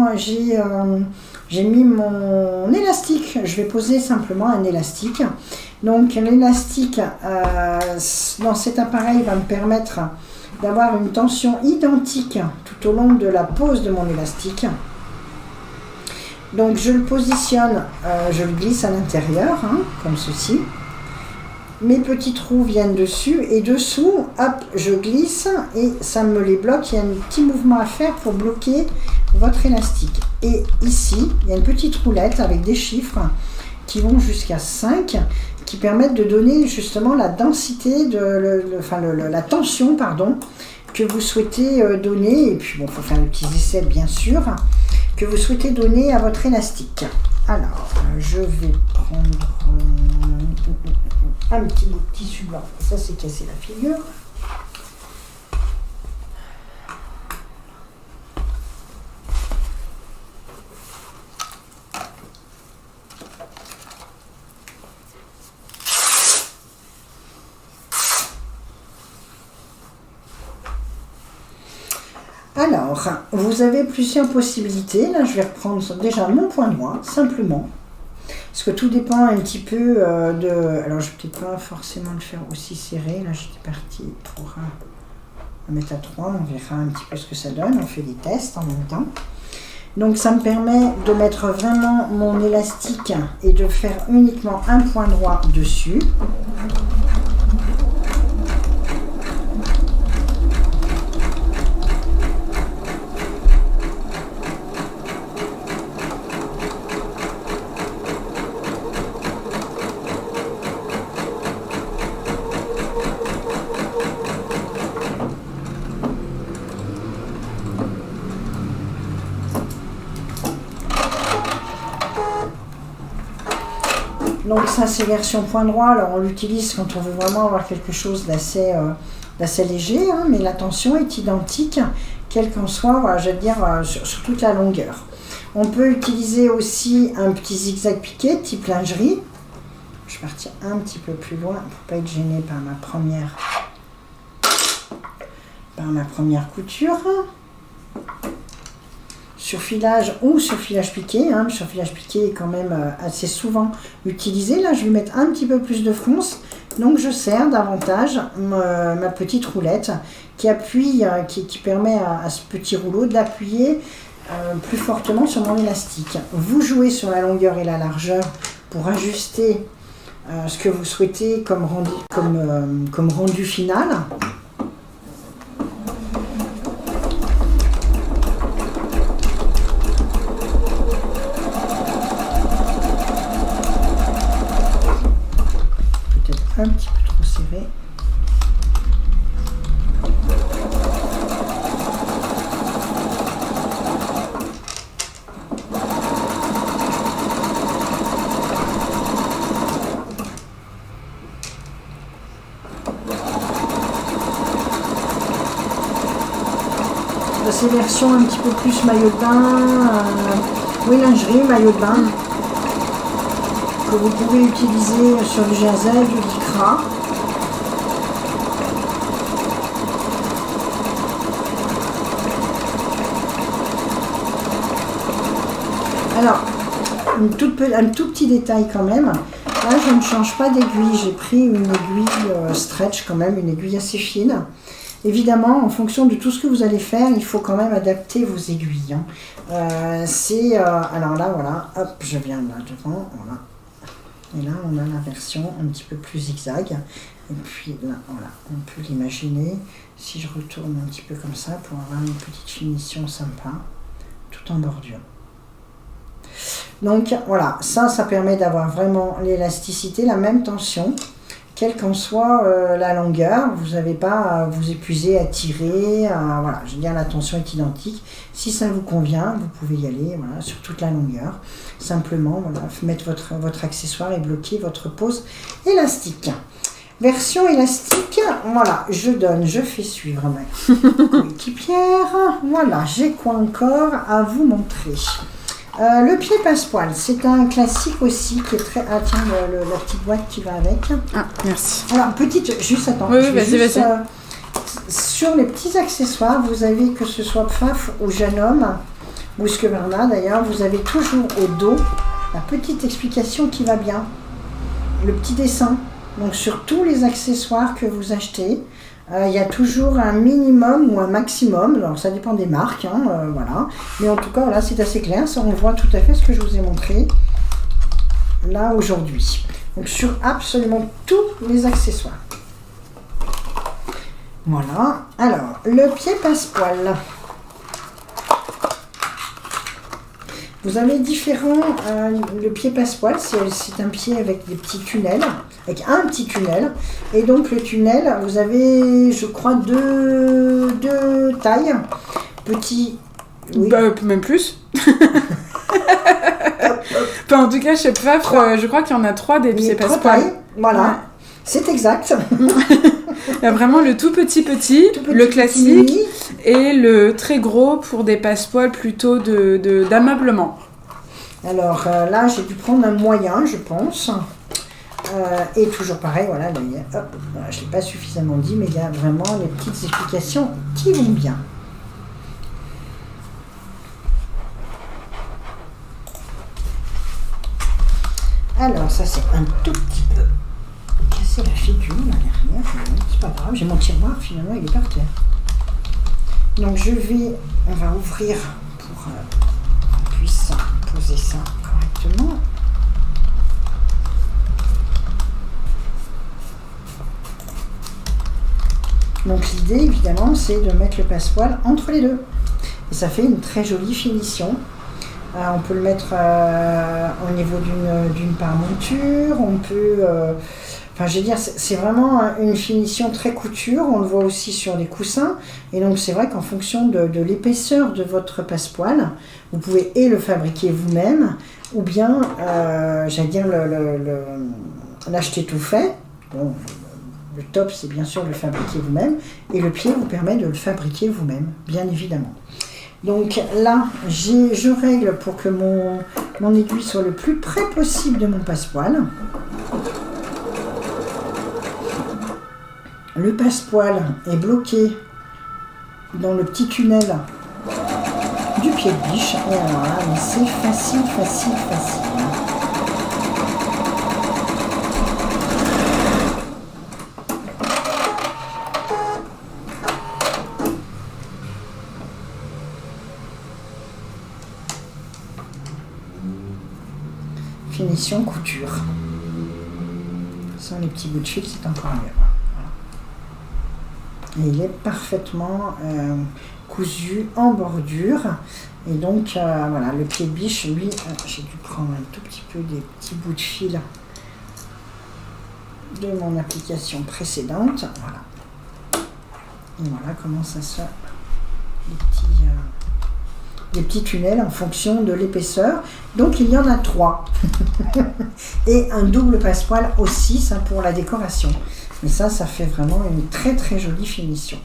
mon élastique. Je vais poser simplement un élastique. Donc, l'élastique dans cet appareil va me permettre d'avoir une tension identique tout au long de la pose de mon élastique. Donc, je le positionne, je le glisse à l'intérieur, comme ceci. Mes petits trous viennent dessus et dessous, hop, je glisse et ça me les bloque. Il y a un petit mouvement à faire pour bloquer votre élastique. Et ici, il y a une petite roulette avec des chiffres qui vont jusqu'à 5 qui permettent de donner justement la densité, la tension, que vous souhaitez donner. Et puis, bon, il faut faire des petits essais, bien sûr, que vous souhaitez donner à votre élastique. Alors, je vais prendre un petit bout de tissu blanc. Ça, c'est casser la figure. Alors, Alors, vous avez plusieurs possibilités. Là, je vais reprendre déjà mon point droit, simplement. Parce que tout dépend un petit peu de... Alors, je ne vais peut-être pas forcément le faire aussi serré. Là, j'étais partie pour mettre à 3. On verra un petit peu ce que ça donne. On fait des tests en même temps. Donc, ça me permet de mettre vraiment mon élastique et de faire uniquement un point droit dessus. Donc ça c'est version point droit, alors on l'utilise quand on veut vraiment avoir quelque chose d'assez léger, hein, mais la tension est identique, quel qu'en soit, voilà, je veux dire, sur toute la longueur. On peut utiliser aussi un petit zigzag piqué, type lingerie. Je vais partir un petit peu plus loin pour pas être gênée par ma première couture. Surfilage ou surfilage piqué, hein. Le surfilage piqué est quand même assez souvent utilisé. Là, je vais mettre un petit peu plus de fronce, donc je serre davantage ma petite roulette qui appuie, qui permet à ce petit rouleau d'appuyer plus fortement sur mon élastique. Vous jouez sur la longueur et la largeur pour ajuster ce que vous souhaitez comme rendu final. Un petit peu trop serré. Ces versions un petit peu plus maillot de bain, oui, lingerie, maillot de bain, que vous pouvez utiliser sur du jersey, du lycra. Alors, un tout petit détail quand même. Là, je ne change pas d'aiguille. J'ai pris une aiguille stretch quand même, une aiguille assez fine. Évidemment, en fonction de tout ce que vous allez faire, il faut quand même adapter vos aiguilles. Hein. Alors là, voilà, hop, je viens là devant, voilà. Et là, on a la version un petit peu plus zigzag. Et puis là, voilà, on peut l'imaginer. Si je retourne un petit peu comme ça pour avoir une petite finition sympa, tout en bordure. Donc voilà, ça permet d'avoir vraiment l'élasticité, la même tension, quelle qu'en soit la longueur. Vous n'avez pas à vous épuiser à tirer. Voilà, je veux dire, la tension est identique. Si ça vous convient, vous pouvez y aller, voilà, sur toute la longueur. Simplement, voilà, mettre votre accessoire et bloquer votre pose élastique. Version élastique, voilà, je fais suivre ma coéquipière. Voilà, j'ai quoi encore à vous montrer. Le pied passepoil, c'est un classique aussi qui est très... Ah tiens, la petite boîte qui va avec. Ah, merci. Alors, juste, attends. Oui, vas-y. Sur les petits accessoires, vous avez, que ce soit Pfaff ou Jeune Homme, ou Husqvarna d'ailleurs, vous avez toujours au dos la petite explication qui va bien. Le petit dessin. Donc, sur tous les accessoires que vous achetez, il y a toujours un minimum ou un maximum, alors ça dépend des marques, hein, voilà. Mais en tout cas, là, c'est assez clair, ça on voit tout à fait ce que je vous ai montré là aujourd'hui. Donc sur absolument tous les accessoires. Voilà. Alors, le pied passepoil. Vous avez différents... le pied passepoil, c'est un pied avec des petits tunnels, avec un petit tunnel. Et donc le tunnel, vous avez, je crois, deux tailles. Petit... Oui. Bah, même plus. Enfin, en tout cas, chez Pfaff, je crois qu'il y en a 3 des pieds passepoil. Voilà, ouais. C'est exact. Il y a vraiment le tout petit, le classique, et le très gros pour des passepoils plutôt d'ameublement. Alors là, j'ai dû prendre un moyen, je pense. Et toujours pareil, voilà, là, voilà, je ne l'ai pas suffisamment dit, mais il y a vraiment les petites explications qui vont bien. Alors, ça c'est un tout petit peu cassé la figure là derrière. C'est pas grave, j'ai mon tiroir finalement, il est par terre. Donc on va ouvrir pour qu'on puisse poser ça correctement. Donc l'idée évidemment c'est de mettre le passepoil entre les deux. Et ça fait une très jolie finition. On peut le mettre au niveau d'une pare-monture, on peut... Enfin, je veux dire, c'est vraiment une finition très couture, on le voit aussi sur les coussins. Et donc c'est vrai qu'en fonction de l'épaisseur de votre passepoil, vous pouvez le fabriquer vous-même, ou bien, j'allais dire, l'acheter tout fait. Bon, le top, c'est bien sûr de le fabriquer vous-même, et le pied vous permet de le fabriquer vous-même, bien évidemment. Donc là, je règle pour que mon aiguille soit le plus près possible de mon passepoil. Le passepoil est bloqué dans le petit tunnel du pied de biche. Et alors là, c'est facile. Finition couture. Sans les petits bouts de fil, c'est encore mieux. Et il est parfaitement cousu en bordure. Et donc, voilà, le pied de biche, lui, j'ai dû prendre un tout petit peu des petits bouts de fil de mon application précédente. Voilà. Et voilà comment ça se... des petits tunnels en fonction de l'épaisseur. Donc, il y en a 3. Et un double passepoil aussi, ça pour la décoration. Et ça fait vraiment une très très jolie finition.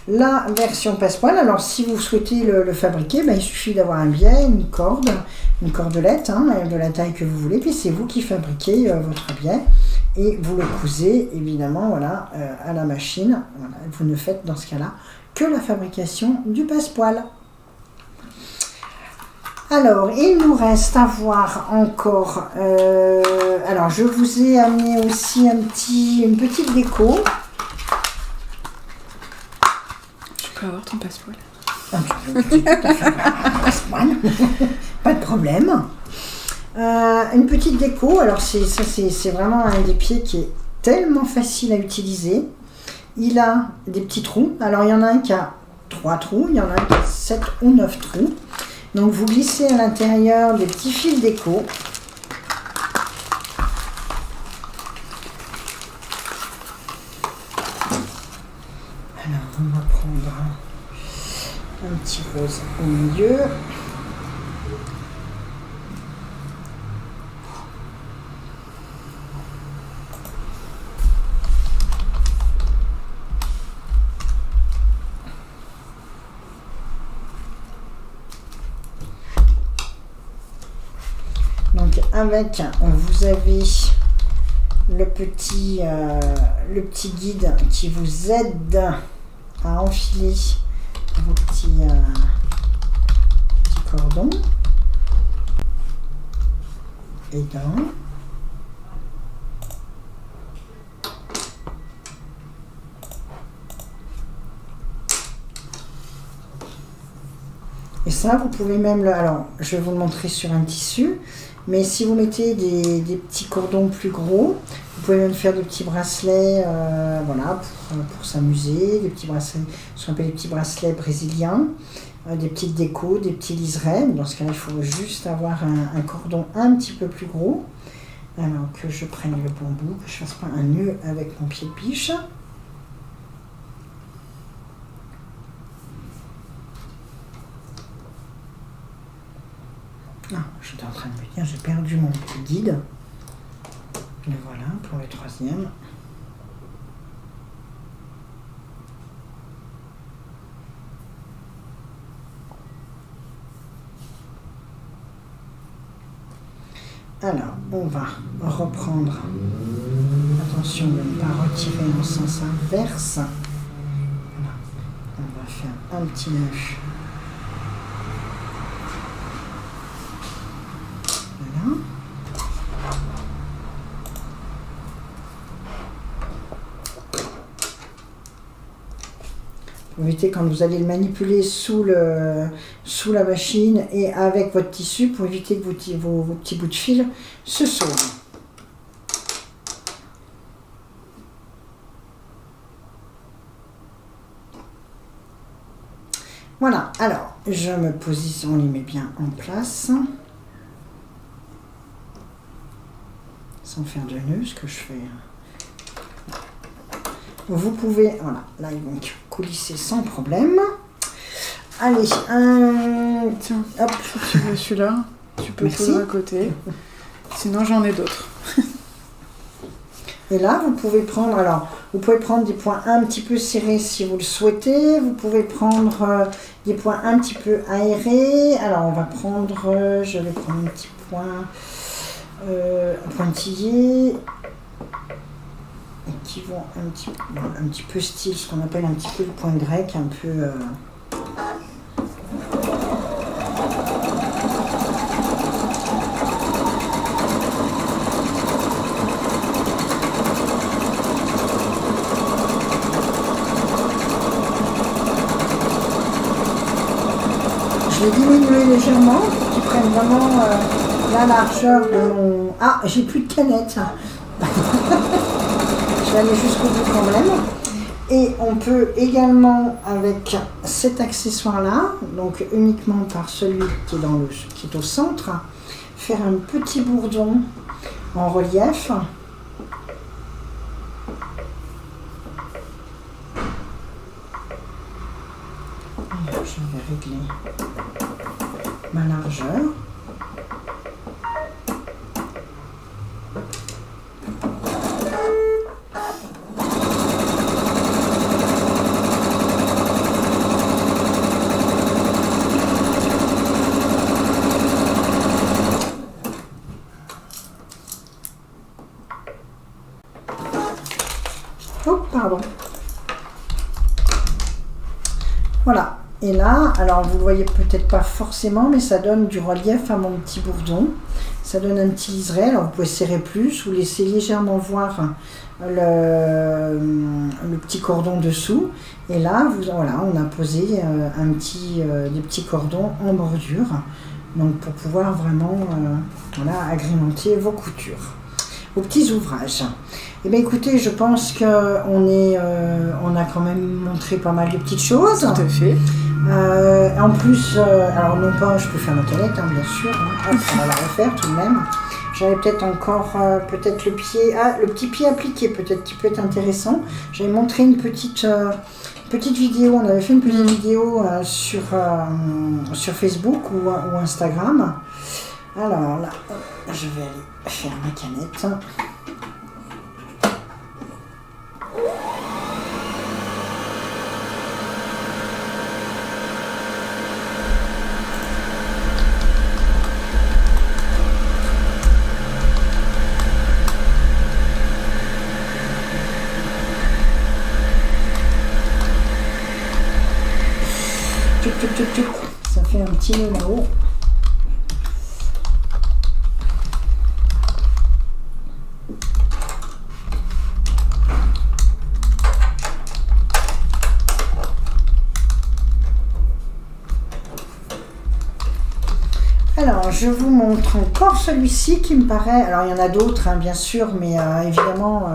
La version passepoil, alors si vous souhaitez le fabriquer, il suffit d'avoir un biais, une cordelette, de la taille que vous voulez, puis c'est vous qui fabriquez votre biais et vous le cousez évidemment voilà, à la machine. Voilà, vous ne faites dans ce cas-là que la fabrication du passepoil. Alors, il nous reste à voir encore... alors, je vous ai amené aussi une petite déco. Je peux avoir ton passepoil. Pas de problème. Une petite déco. Alors, c'est vraiment un des pieds qui est tellement facile à utiliser. Il a des petits trous. Alors, il y en a un qui a 3 trous. Il y en a un qui a 7 ou 9 trous. Donc vous glissez à l'intérieur des petits fils déco. Alors on va prendre un petit rose au milieu. Donc avec, vous avez le petit guide qui vous aide à enfiler vos petits cordons. Aidant. Et ça, vous pouvez même alors, je vais vous le montrer sur un tissu, mais si vous mettez des petits cordons plus gros, vous pouvez même faire des petits bracelets, voilà, pour s'amuser, des petits bracelets, ce qu'on appelle les petits bracelets brésiliens, des petites décos, des petits liserés. Dans ce cas-là, il faut juste avoir un cordon un petit peu plus gros. Alors que je prenne le bon bout, que je fasse pas un nœud avec mon pied de biche. Ah, j'étais en train de me dire, j'ai perdu mon petit guide. Le voilà pour le 3e. Alors, on va reprendre. Attention de ne pas retirer en sens inverse. Voilà. On va faire un petit nœud. Voilà. Vous évitez quand vous allez le manipuler sous la machine et avec votre tissu pour éviter que vos petits bouts de fil se sauvent. Voilà, alors je me positionne, on les met bien en place. Sans faire de nœud, ce que je fais. Vous pouvez, voilà, là ils vont coulisser sans problème. Allez, tiens, hop. Si tu veux celui-là, tu peux poser à côté. Sinon j'en ai d'autres. Et là, vous pouvez prendre, alors, vous pouvez prendre des points un petit peu serrés si vous le souhaitez. Vous pouvez prendre des points un petit peu aérés. Alors, on va prendre, je vais prendre un petit point pointillé. Qui vont un petit peu style, ce qu'on appelle un petit peu le point grec, un peu... Je l'ai diminué légèrement pour qu'ils prennent vraiment la largeur de mon... Ah, j'ai plus de canette. Je vais aller jusqu'au bout quand même. Et on peut également, avec cet accessoire-là, donc uniquement par celui qui est au centre, faire un petit bourdon en relief. Alors, je vais régler ma largeur. Oh, pardon. Voilà. Et là, alors vous ne voyez peut-être pas forcément, mais ça donne du relief à mon petit bourdon. Ça donne un petit liseré. Alors vous pouvez serrer plus ou laisser légèrement voir le petit cordon dessous. Et là, voilà, on a posé des petits cordons en bordure. Donc pour pouvoir vraiment voilà, agrémenter vos coutures, vos petits ouvrages. Eh bien écoutez, je pense qu'on a quand même montré pas mal de petites choses. Tout à fait. En plus, alors non pas, je peux faire ma canette, hein, bien sûr. Hein. Hop, on va la refaire tout de même. J'avais peut-être encore peut-être le pied, le petit pied appliqué, peut-être qui peut être intéressant. J'avais montré une petite vidéo, on avait fait une petite vidéo sur Facebook ou Instagram. Alors là, je vais aller faire ma canette. Ça fait un petit nœud là-haut. Alors, je vous montre encore celui-ci qui me paraît... Alors, il y en a d'autres, hein, bien sûr, mais évidemment,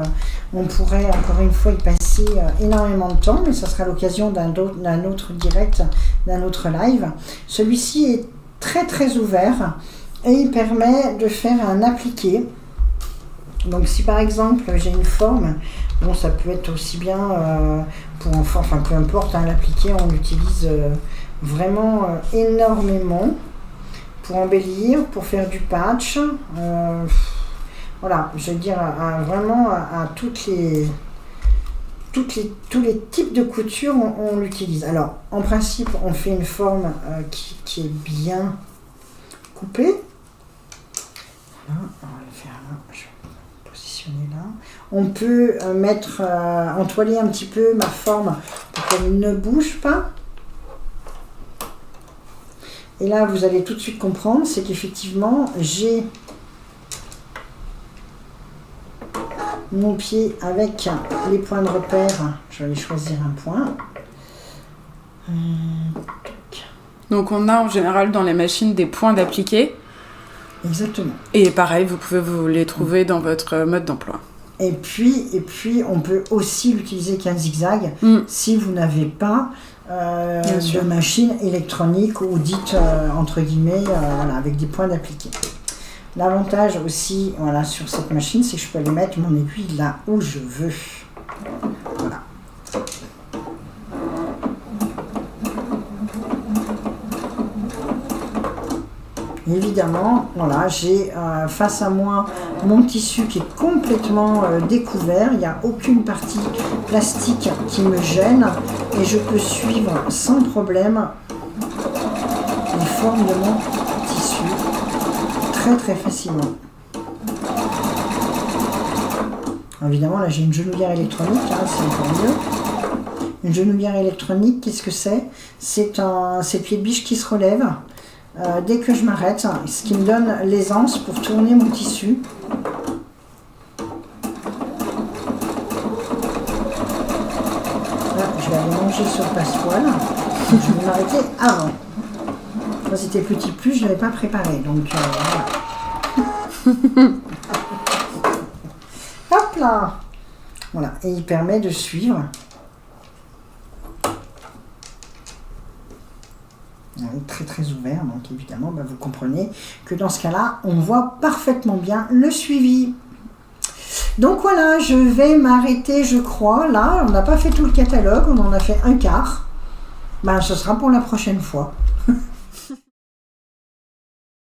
on pourrait encore une fois y passer énormément de temps, mais ça sera l'occasion d'un autre direct, d'un autre live. Celui-ci est très très ouvert et il permet de faire un appliqué. Donc, si par exemple, j'ai une forme, bon, ça peut être aussi bien pour enfants, enfin, peu importe, hein, l'appliqué, on l'utilise vraiment énormément. Pour embellir, pour faire du patch, voilà, je veux dire vraiment à tous les types de couture, on l'utilise. Alors, en principe, on fait une forme qui est bien coupée. Voilà, on va le faire là, je vais me positionner là. On peut entoiler un petit peu ma forme pour qu'elle ne bouge pas. Et là, vous allez tout de suite comprendre, c'est qu'effectivement, j'ai mon pied avec les points de repère. Je vais aller choisir un point. Donc on a en général dans les machines des points d'appliquer. Exactement. Et pareil, vous pouvez vous les trouver dans votre mode d'emploi. Et puis, on peut aussi l'utiliser qu'un zigzag si vous n'avez pas de machine électronique ou dite entre guillemets voilà, avec des points d'appliquer. L'avantage aussi voilà, sur cette machine, c'est que je peux aller mettre mon aiguille là où je veux. Voilà. Évidemment, voilà, j'ai face à moi mon tissu qui est complètement découvert. Il n'y a aucune partie plastique qui me gêne et je peux suivre sans problème les formes de mon tissu très très facilement. Évidemment, là j'ai une genouillère électronique, hein, c'est encore mieux. Une genouillère électronique, qu'est-ce que c'est? C'est le pied de biche qui se relève. Dès que je m'arrête, ce qui me donne l'aisance pour tourner mon tissu. Là, je vais aller manger sur le passepoil. Je vais m'arrêter avant. Quand c'était petit plus, je ne l'avais pas préparé. Donc voilà. Hop là. Voilà. Et il permet de suivre. Très très ouvert, donc évidemment vous comprenez que dans ce cas là on voit parfaitement bien le suivi. Donc voilà, je vais m'arrêter je crois là, on n'a pas fait tout le catalogue, on en a fait un quart, ce sera pour la prochaine fois.